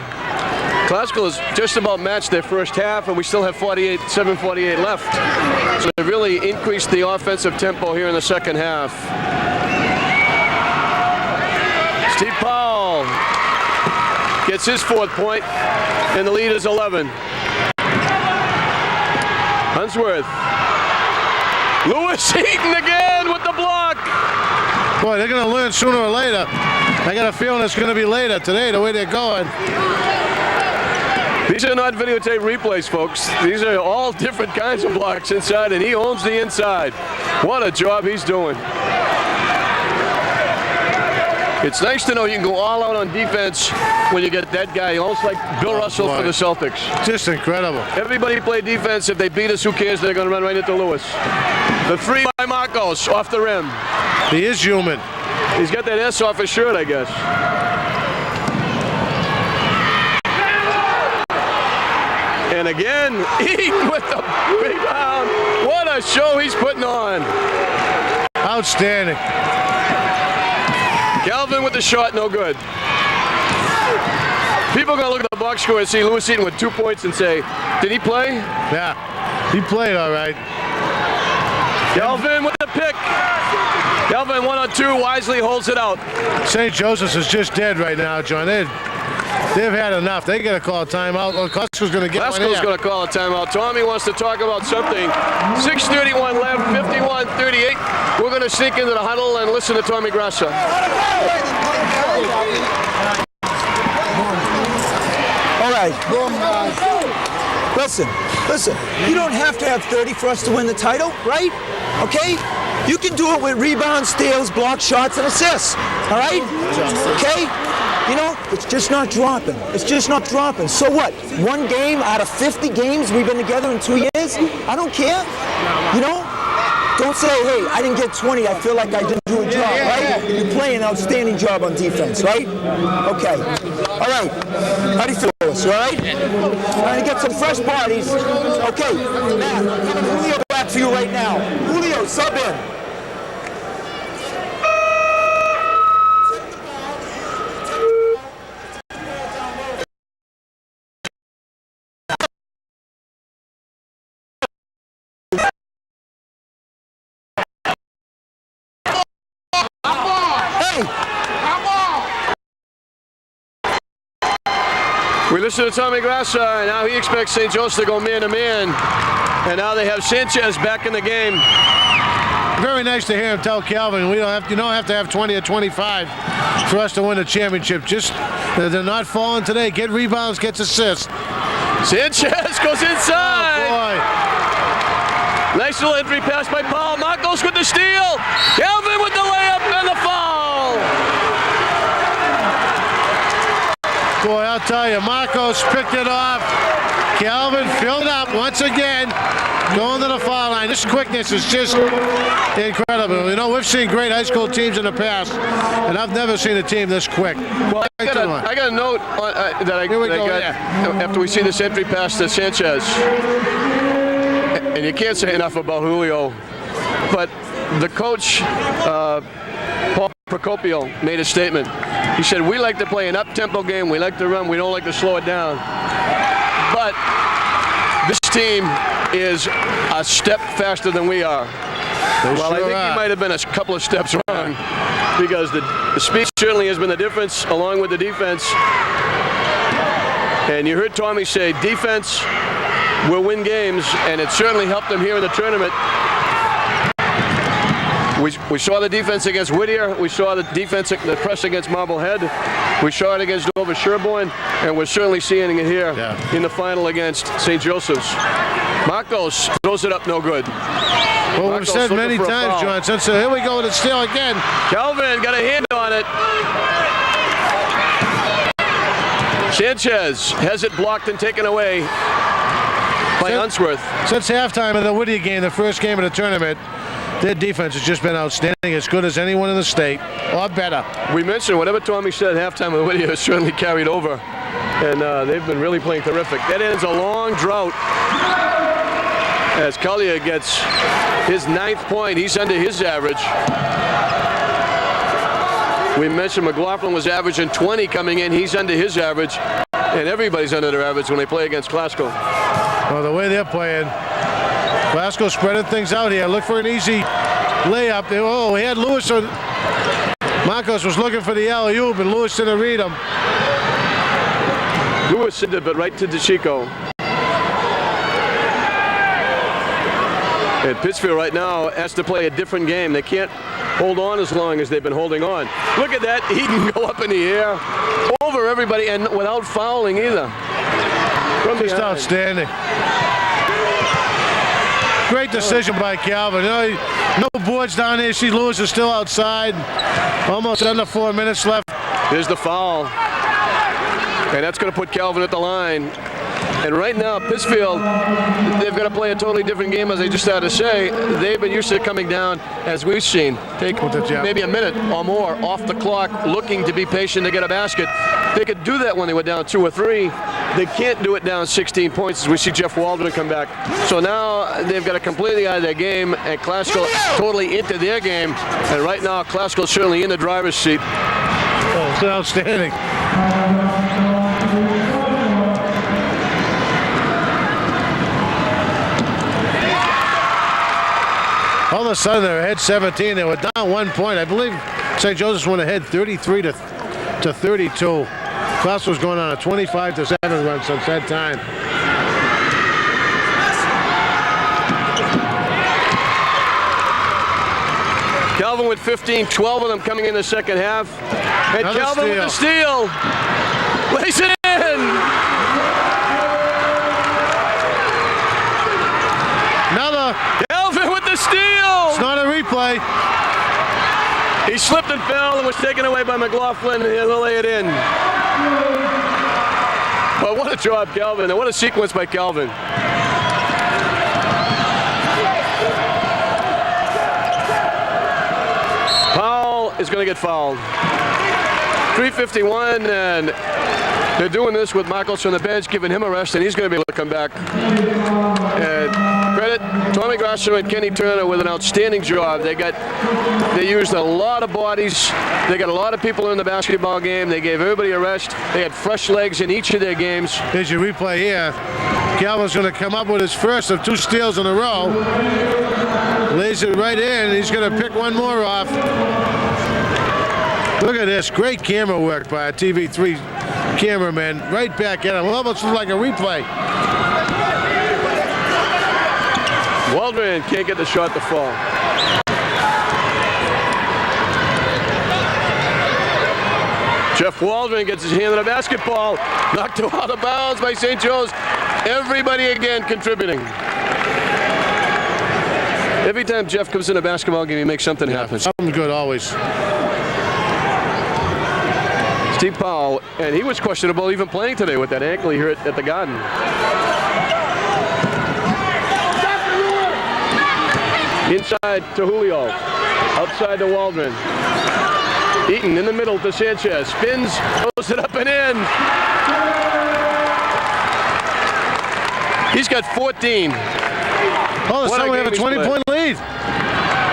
Classical has just about matched their first half, and we still have 7:48 left. So they've really increased the offensive tempo here in the second half. Steve Powell gets his 4th point, and the lead is 11. Unsworth. Lewis Eaton again with the block. Boy, they're going to learn sooner or later. I got a feeling it's going to be later today, the way they're going. These are not videotape replays, folks. These are all different kinds of blocks inside, and he owns the inside. What a job he's doing. It's nice to know you can go all out on defense when you get that guy, almost like Bill Russell for the Celtics. Just incredible. Everybody play defense. If they beat us, who cares? They're going to run right into Lewis. The 3 by Marcos off the rim. He is human. He's got that S off his shirt, I guess. And again, Eaton with the rebound. What a show he's putting on. Outstanding. Calvin with the shot, no good. People are going to look at the box score and see Lewis Eaton with 2 points and say, did he play? Yeah, he played all right. Calvin with the pick. Calvin 1-on-2, wisely holds it out. St. Joseph's is just dead right now, John. They've had enough. They got to call a timeout. Well, Klasko's going to get one here. Klasko's going to call a timeout. Tommy wants to talk about something. 6:31 left, 51-38. We're going to sneak into the huddle and listen to Tommy Grassa. All right. Listen. You don't have to have 30 for us to win the title, right? Okay? You can do it with rebounds, steals, blocks, shots, and assists. All right? Okay? You know, it's just not dropping. So what? 1 game out of 50 games we've been together in 2 years? I don't care. You know? Don't say, hey, I didn't get 20. I feel like I didn't do a job, right? You're playing an outstanding job on defense, right? Okay. All right. How do you feel, Lewis? All right? Trying to get some fresh bodies. Okay. Matt, I'm giving Julio back for you right now. Julio, sub in. We listen to Tommy Grassa, and now he expects St. Joseph to go man-to-man. And now they have Sanchez back in the game. Very nice to hear him tell Calvin, you don't have to have 20 or 25 for us to win a championship. Just, they're not falling today. Get rebounds, gets assists. Sanchez goes inside. Oh, boy. Nice little entry pass by Paul. Marcos with the steal. Calvin with the layup and the foul. Boy, I'll tell you, Marcos picked it off. Calvin filled up once again, going to the foul line. This quickness is just incredible. You know, we've seen great high school teams in the past, and I've never seen a team this quick. Well, I got a note that I got after we see this entry pass to Sanchez. And you can't say enough about Julio, but the coach, Paul Procopio, made a statement. He said, we like to play an up-tempo game. We like to run. We don't like to slow it down. But this team is a step faster than we are. Well, I think he might have been a couple of steps wrong, because the speed certainly has been the difference along with the defense. And you heard Tommy say defense will win games, and it certainly helped them here in the tournament. We saw the defense against Whittier. We saw the defense, the press against Marblehead. We saw it against Dover Sherborne, and we're certainly seeing it here in the final against St. Joseph's. Marcos throws it up, no good. Well, we've said many times, John, since here we go with the steal again. Calvin got a hand on it. Sanchez has it blocked and taken away by Unsworth. Since halftime of the Whittier game, the first game of the tournament, their defense has just been outstanding, as good as anyone in the state, or better. We mentioned whatever Tommy said at halftime of the Whittier has certainly carried over, and they've been really playing terrific. That ends a long drought as Collier gets his 9th point. He's under his average. We mentioned McLaughlin was averaging 20 coming in. He's under his average, and everybody's under their average when they play against Glasgow. Well, the way they're playing, Glasgow spreading things out here. Look for an easy layup. Oh, he had Lewis. Marcos was looking for the alley-oop, and Lewis didn't read him. Lewis sent it, but right to DeChico. And Pittsfield right now has to play a different game. They can't hold on as long as they've been holding on. Look at that. He can go up in the air over everybody and without fouling either. Just outstanding. Great decision by Calvin. You know, no boards down there. See Lewis is still outside. Almost under 4 minutes left. Here's the foul. And that's going to put Calvin at the line. And right now, Pittsfield, they've got to play a totally different game, as I just had to say. They've been used to coming down, as we've seen, take maybe a minute or more off the clock, looking to be patient to get a basket. They could do that when they were down 2 or 3. They can't do it down 16 points, as we see Jeff Waldron come back. So now they've got it completely out of their game, and Classical totally into their game. And right now, Classical certainly in the driver's seat. Oh, it's outstanding. All of a sudden, they're ahead 17. They were down 1 point. I believe St. Joseph's went ahead 33 to 32. Klaus was going on a 25-7 run since that time. Calvin with 15, 12 of them coming in the second half. And Another Calvin with the steal. Lays it in. Another. Calvin with the steal. It's not a replay. He slipped and fell and was taken away by McLaughlin, and he'll lay it in. But what a job, Calvin, and what a sequence by Calvin. Powell is going to get fouled. 3:51, and they're doing this with Marcos on the bench, giving him a rest, and he's going to be able to come back. And credit Tommy Grosser and Kenny Turner with an outstanding job. They used a lot of bodies. They got a lot of people in the basketball game. They gave everybody a rest. They had fresh legs in each of their games. Here's your replay here. Calvin's going to come up with his first of 2 steals in a row. Lays it right in. He's going to pick one more off. Look at this. Great camera work by a TV3 cameraman. Right back at him. Almost looks like a replay. Waldron can't get the shot to fall. Jeff Waldron gets his hand on the basketball. Knocked out of bounds by St. Joe's. Everybody again contributing. Every time Jeff comes in a basketball game, he makes something happen. Something good always. Steve Powell, and he was questionable even playing today with that ankle here at the Garden. Inside to Julio, outside to Waldron. Eaton in the middle to Sanchez, spins, throws it up and in. He's got 14. All of a sudden we have a 20-point lead.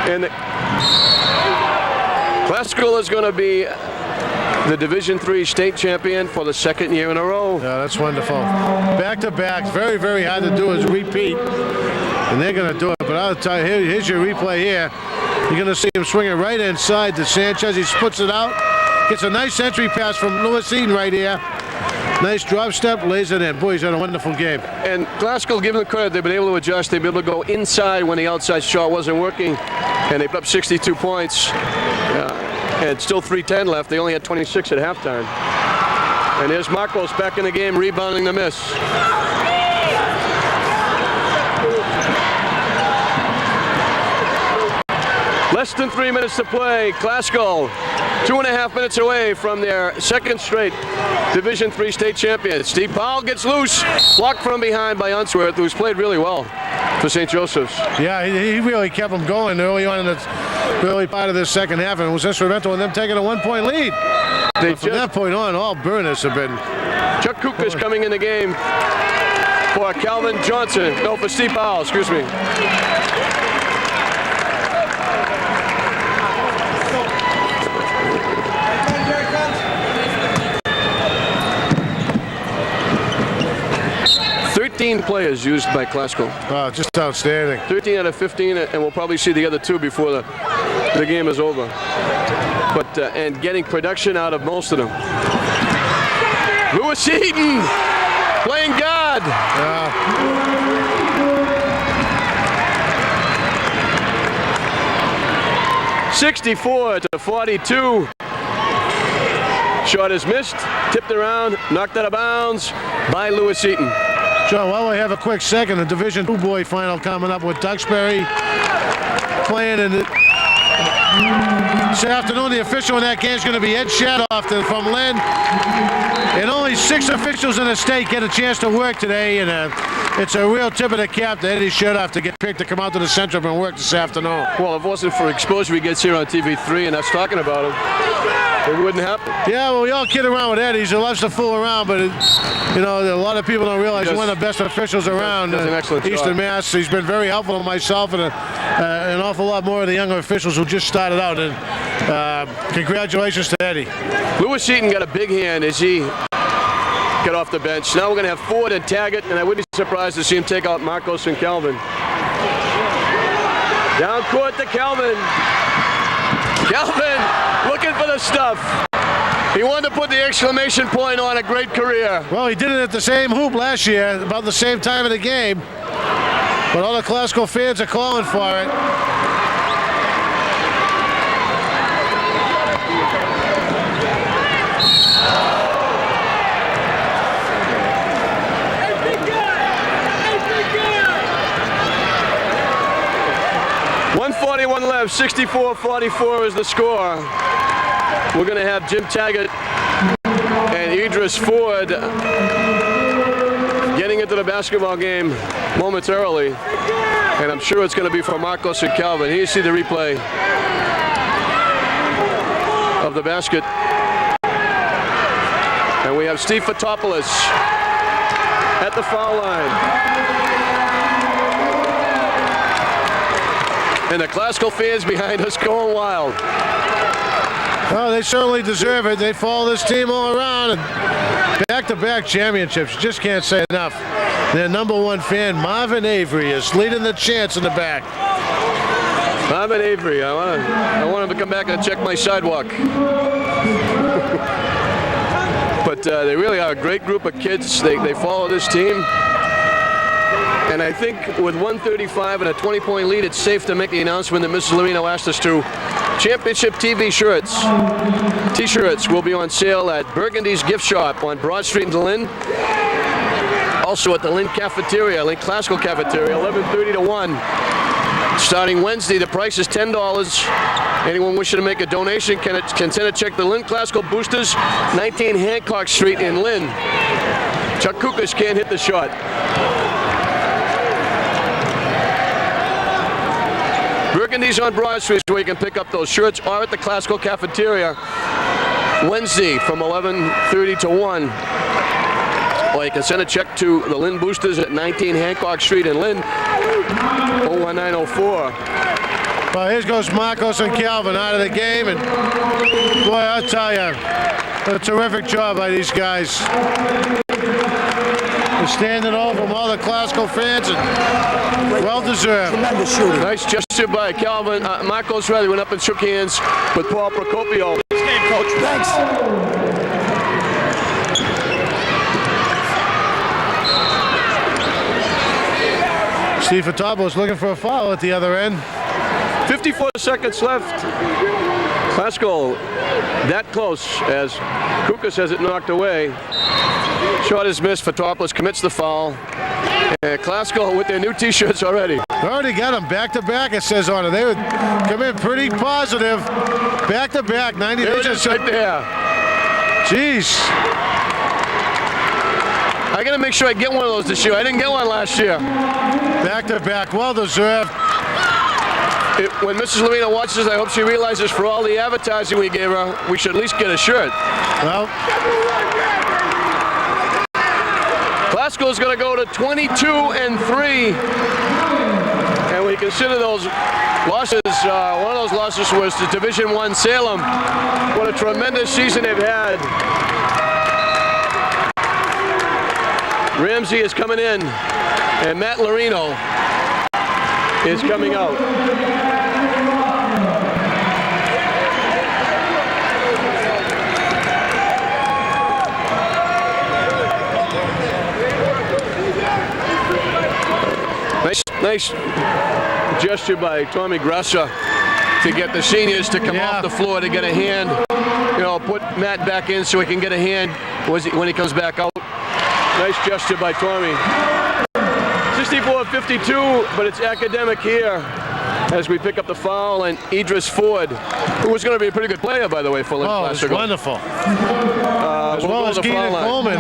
And Classical is going to be the Division III state champion for the 2nd year in a row. Yeah, that's wonderful. Back-to-back, very, very hard to do is repeat. And they're going to do it. But I'll tell you, here's your replay here. You're going to see him swinging right inside to Sanchez. He puts it out. Gets a nice entry pass from Lewis Eaton right here. Nice drop step, lays it in. Boy, he's had a wonderful game. And Glasgow, give them credit, they've been able to adjust. They've been able to go inside when the outside shot wasn't working. And they put up 62 points. And still 3:10 left. They only had 26 at halftime. And there's Marcos back in the game, rebounding the miss. Less than 3 minutes to play. Glasgow 2.5 minutes away from their second straight Division III state champion. Steve Powell gets loose, blocked from behind by Unsworth, who's played really well for St. Joseph's. Yeah, he really kept them going early on in the early part of this second half, and it was instrumental in them taking a 1-point lead. From that point on, all Burners have been. Chuck Kuka's coming in the game for Calvin Johnson. No, for Steve Powell, excuse me. Players used by Classical. Wow, just outstanding. 13 out of 15, and we'll probably see the other 2 before the game is over. But and getting production out of most of them. Lewis Eaton playing guard. 64-42. Shot is missed, tipped around, knocked out of bounds by Lewis Eaton. John, while we have a quick second, the Division II boy final coming up with Duxbury playing in this afternoon. The official in that game is going to be Ed Shadoff from Lynn. And only 6 officials in the state get a chance to work today, and it's a real tip of the cap to Eddie Shadoff to get picked to come out to the Central and work this afternoon. Well, if it wasn't for exposure he gets here on TV3 and us talking about him, it wouldn't happen. Yeah, well, we all kid around with Eddie. He loves to fool around, but you know, a lot of people don't realize he's one of the best officials around does an excellent Eastern job. Mass. He's been very helpful to myself and an awful lot more of the younger officials who just started out. And congratulations to Eddie. Lewis Eaton got a big hand as he got off the bench. Now we're going to have Ford and Taggart, and I wouldn't be surprised to see him take out Marcos and Calvin. Down court to Calvin. Calvin looking for the stuff. He wanted to put the exclamation point on a great career. Well, he did it at the same hoop last year, about the same time of the game. But all the Classical fans are calling for it. .141 left, 64-44 is the score. We're going to have Jim Taggart and Idris Ford getting into the basketball game momentarily. And I'm sure it's going to be for Marcos and Calvin. Here you see the replay of the basket. And we have Steve Fotopoulos at the foul line. And the Classical fans behind us going wild. Well, they certainly deserve it. They follow this team all around. And back-to-back championships. You just can't say enough. Their #1 fan, Marvin Avery, is leading the chants in the back. Marvin Avery, I want him to come back and check my sidewalk. But they really are a great group of kids. They follow this team. And I think with 135 and a 20-point lead, it's safe to make the announcement that Mrs. Lorino asked us to. Championship TV shirts, T-shirts will be on sale at Burgundy's Gift Shop on Broad Street in Lynn. Also at the Lynn Cafeteria, Lynn Classical Cafeteria, 11:30 to 1. Starting Wednesday, the price is $10. Anyone wishing to make a donation can send a check to Lynn Classical Boosters, 19 Hancock Street in Lynn. Chuck Kukas can't hit the shot. Burgundy's on Broad Street where you can pick up those shirts, or at the Classical Cafeteria Wednesday from 11:30 to 1. Or you can send a check to the Lynn Boosters at 19 Hancock Street in Lynn, 01904. Well, here goes Marcos and Calvin out of the game, and boy, I'll tell you, a terrific job by these guys. They're standing over from all the Classical fans, and well-deserved. Tremendous shooting. Nice gesture by Calvin. Marcos Riley went up and shook hands with Paul Procopio. Good game, Coach. Thanks. Steve Fotopoulos looking for a foul at the other end. 54 seconds left. Classical that close as Kukas has it knocked away. Shot is missed. Fotopoulos commits the foul. And Classical with their new T-shirts already. Already got them back-to-back, it says on it. They would come in pretty positive. Back-to-back, 90 There it days. is right there. Jeez. I got to make sure I get one of those this year. I didn't get one last year. Back-to-back, well-deserved. When Mrs. Lorena watches, I hope she realizes for all the advertising we gave her, we should at least get a shirt. Well, Glasgow's going to go to 22-3. And we consider those losses, one of those losses was to Division I Salem. What a tremendous season they've had. Ramsey is coming in, and Matt Loreno is coming out. Nice gesture by Tommy Gressa to get the seniors to come off the floor to get a hand. You know, put Matt back in so he can get a hand when he comes back out. Nice gesture by Tommy. 64-52, but it's academic here as we pick up the foul, and Idris Ford, who was going to be a pretty good player, by the way, for Lynn. oh, it's wonderful. As well as Keenan Coleman.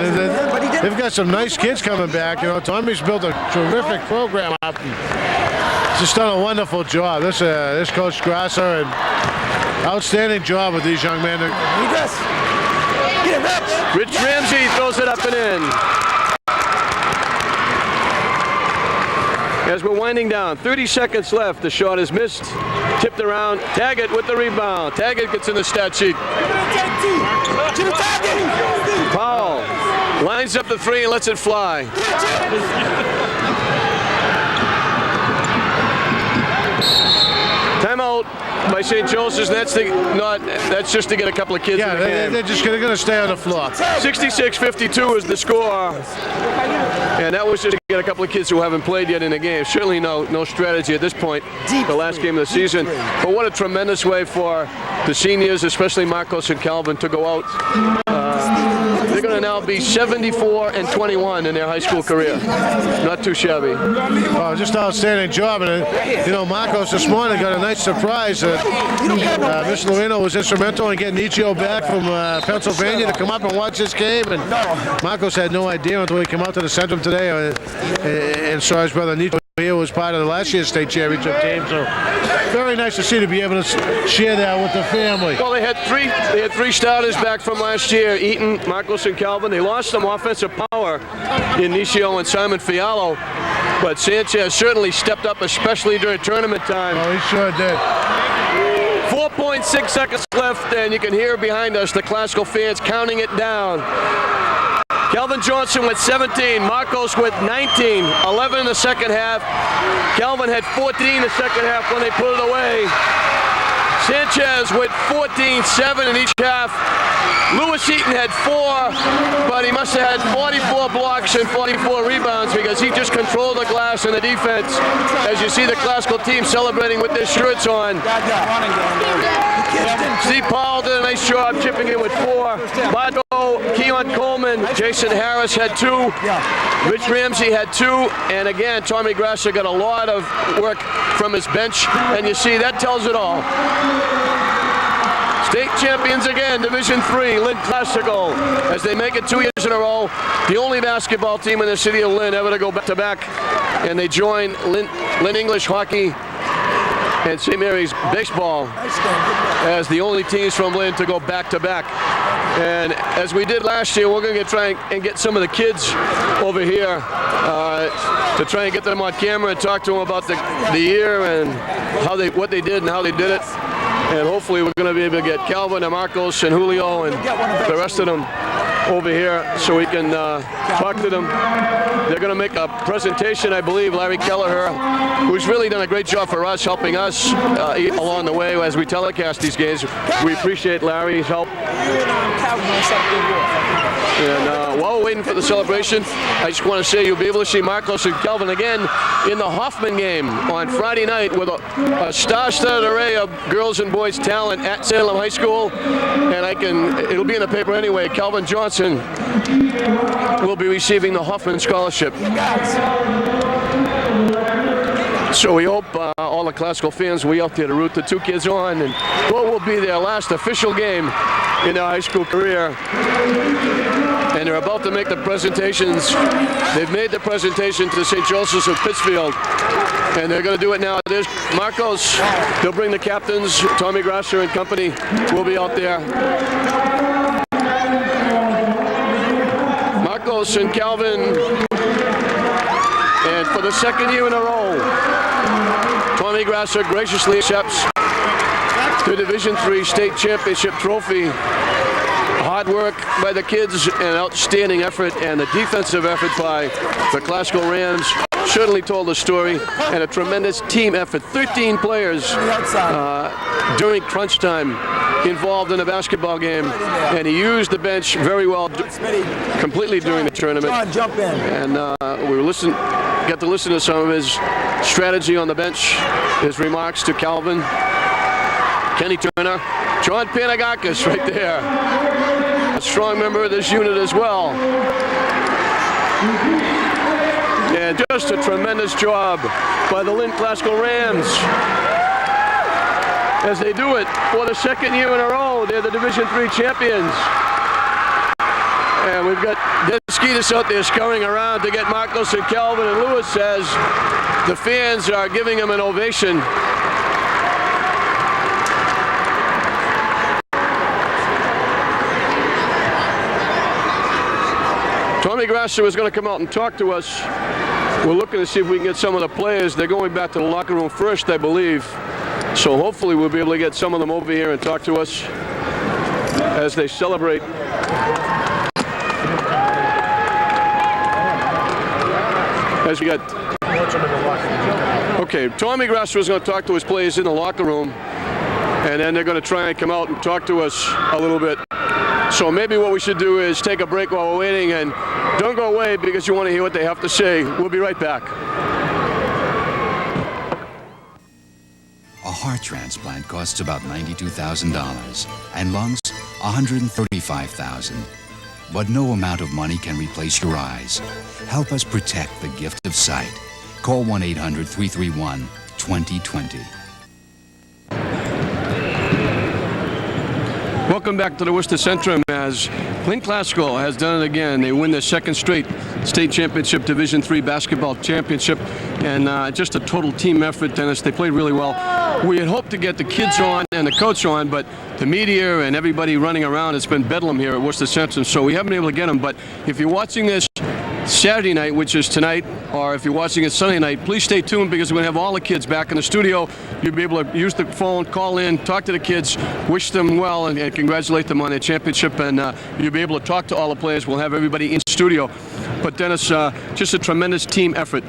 They've got some nice kids coming back. You know, Tommy's built a terrific program up. Just done a wonderful job. This Coach Grasser, and outstanding job with these young men. Rich Ramsey throws it up and in. As we're winding down, 30 seconds left. The shot is missed. Tipped around. Taggart with the rebound. Taggart gets in the stat sheet. Powell lines up the three and lets it fly. Timeout by St. Joseph's. That's just to get a couple of kids in the game. They're just going to stay on the floor. 66-52 is the score. And that was just to get a couple of kids who haven't played yet in the game. Certainly no strategy at this point, the last game of the season. But what a tremendous way for the seniors, especially Marcos and Calvin, to go out. They're going to now be 74-21 in their high school career. Not too shabby. Oh, just outstanding job. And, you know, Marcos this morning got a nice surprise. Miss Loreno was instrumental in getting Ichio back from Pennsylvania to come up and watch this game. And Marcos had no idea until he came out to the Centrum today and saw his brother Nicho here was part of the last year's state championship team. So very nice to see to be able to share that with the family. Well, they had three starters back from last year: Eaton, Marcos, and Calvin. They lost some offensive power in Nicio and Simon Fialo, but Sanchez certainly stepped up, especially during tournament time. Oh, he sure did. 4.6 seconds left, and you can hear behind us the Classical fans counting it down. Calvin Johnson with 17, Marcos with 19, 11 in the second half. Calvin had 14 in the second half when they put it away. Sanchez with 14-7 in each half. Lewis Eaton had 4, but he must have had 44 blocks and 44 rebounds because he just controlled the glass and the defense. As you see the Classical team celebrating with their shirts on. Steve Powell did a nice job chipping in with 4. Bardo, Keon Coleman, Jason Harris had 2. Rich Ramsey had 2. And again, Tommy Grasser got a lot of work from his bench. And you see, that tells it all. State champions again, Division III, Lynn Classical, as they make it 2 years in a row. The only basketball team in the city of Lynn ever to go back-to-back. And they join Lynn English Hockey and St. Mary's Baseball as the only teams from Lynn to go back-to-back. And as we did last year, we're going to try and get some of the kids over here to try and get them on camera and talk to them about the year and what they did and how they did it. And hopefully we're going to be able to get Calvin and Marcos and Julio and the rest of them over here so we can talk to them. They're going to make a presentation, I believe. Larry Kelleher, who's really done a great job for us, helping us along the way as we telecast these games. We appreciate Larry's help. And while we're waiting for the celebration, I just want to say you'll be able to see Marcos and Kelvin again in the Hoffman game on Friday night with a star-studded array of girls and boys talent at Salem High School. And it'll be in the paper anyway. Calvin Johnson will be receiving the Hoffman Scholarship. So we hope all the classical fans will be out there to root the two kids on, and what will be their last official game in their high school career. And they're about to make the presentations. They've made the presentation to St. Joseph's of Pittsfield, and they're going to do it now. There's Marcos. They'll bring the captains. Tommy Grasser and company will be out there. Marcos and Calvin. And for the second year in a row, Tommy Grasser graciously accepts the Division III state championship trophy. Hard work by the kids, an outstanding effort, and the defensive effort by the classical Rams certainly told the story, and a tremendous team effort. 13 players during crunch time involved in a basketball game, and he used the bench very well completely during the tournament. John, jump in. And we got to listen to some of his strategy on the bench, his remarks to Calvin, Kenny Turner, John Panagakis right there, a strong member of this unit as well. And just a tremendous job by the Lynn Classical Rams as they do it for the second year in a row. They're the Division III champions. And we've got Deskitis out there scurrying around to get Marcos and Calvin, and Lewis says the fans are giving him an ovation. Tommy Grasser is going to come out and talk to us. We're looking to see if we can get some of the players. They're going back to the locker room first, I believe. So hopefully we'll be able to get some of them over here and talk to us as they celebrate. As we got. Okay, Tommy Grasser is going to talk to his players in the locker room, and then they're going to try and come out and talk to us a little bit. So maybe what we should do is take a break while we're waiting, and don't go away because you want to hear what they have to say. We'll be right back. A heart transplant costs about $92,000 and lungs $135,000. But no amount of money can replace your eyes. Help us protect the gift of sight. Call 1-800-331-2020. Welcome back to the Worcester Centrum as Lynn Classical has done it again. They win their second straight state championship, Division III basketball championship, and just a total team effort, Dennis. They played really well. We had hoped to get the kids on and the coach on, but the media and everybody running around, it's been bedlam here at Worcester Centrum, so we haven't been able to get them. But if you're watching this Saturday night, which is tonight, or if you're watching it Sunday night, please stay tuned because we're going to have all the kids back in the studio. You'll be able to use the phone, call in, talk to the kids, wish them well, and congratulate them on their championship, and you'll be able to talk to all the players. We'll have everybody in studio. But Dennis, just a tremendous team effort,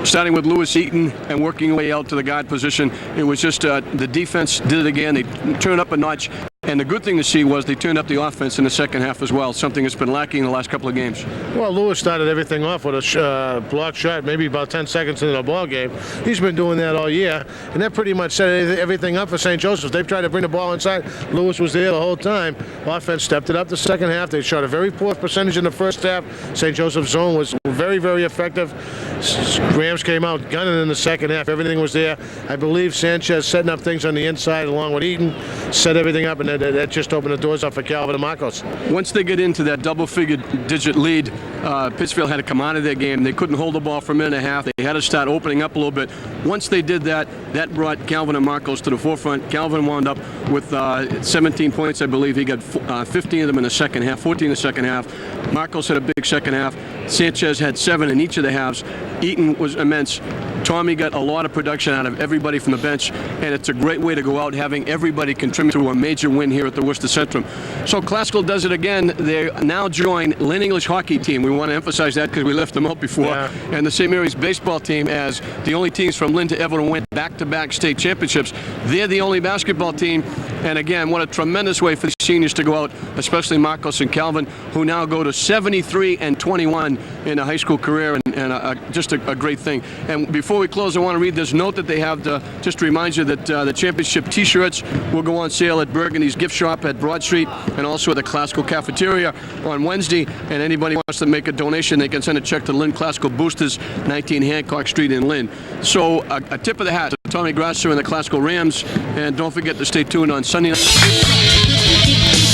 starting with Lewis Eaton and working your way out to the guard position. It was just the defense did it again. They turned up a notch. And the good thing to see was they turned up the offense in the second half as well, something that's been lacking in the last couple of games. Well, Lewis started everything off with a block shot, maybe about 10 seconds into the ball game. He's been doing that all year, and that pretty much set everything up for St. Joseph's. They've tried to bring the ball inside. Lewis was there the whole time. Offense stepped it up the second half. They shot a very poor percentage in the first half. St. Joseph's zone was very, very effective. Rams came out gunning in the second half. Everything was there. I believe Sanchez setting up things on the inside along with Eaton, set everything up, and that just opened the doors up for Calvin and Marcos. Once they get into that double-figure digit lead, Pittsfield had to come out of their game. They couldn't hold the ball for a minute and a half. They had to start opening up a little bit. Once they did that, that brought Calvin and Marcos to the forefront. Calvin wound up with 17 points, I believe. He got 15 of them in the second half, 14 in the second half. Marcos had a big second half. Sanchez had 7 in each of the halves. Eaton was immense. Tommy got a lot of production out of everybody from the bench, and it's a great way to go out having everybody contribute to a major win here at the Worcester Centrum. So Classical does it again. They now join Lynn English hockey team. We want to emphasize that because we left them out before. Yeah. And the St. Mary's baseball team as the only teams from Lynn to ever win back-to-back state championships. They're the only basketball team. And again, what a tremendous way for the seniors to go out, especially Marcos and Calvin, who now go to 73-21 in a high school career, and just a great thing. And before before we close, I want to read this note that they have just to remind you that the championship T-shirts will go on sale at Burgundy's gift shop at Broad Street and also at the Classical Cafeteria on Wednesday. And anybody wants to make a donation, they can send a check to Lynn Classical Boosters, 19 Hancock Street in Lynn. So a tip of the hat to Tommy Grasser and the Classical Rams. And don't forget to stay tuned on Sunday night.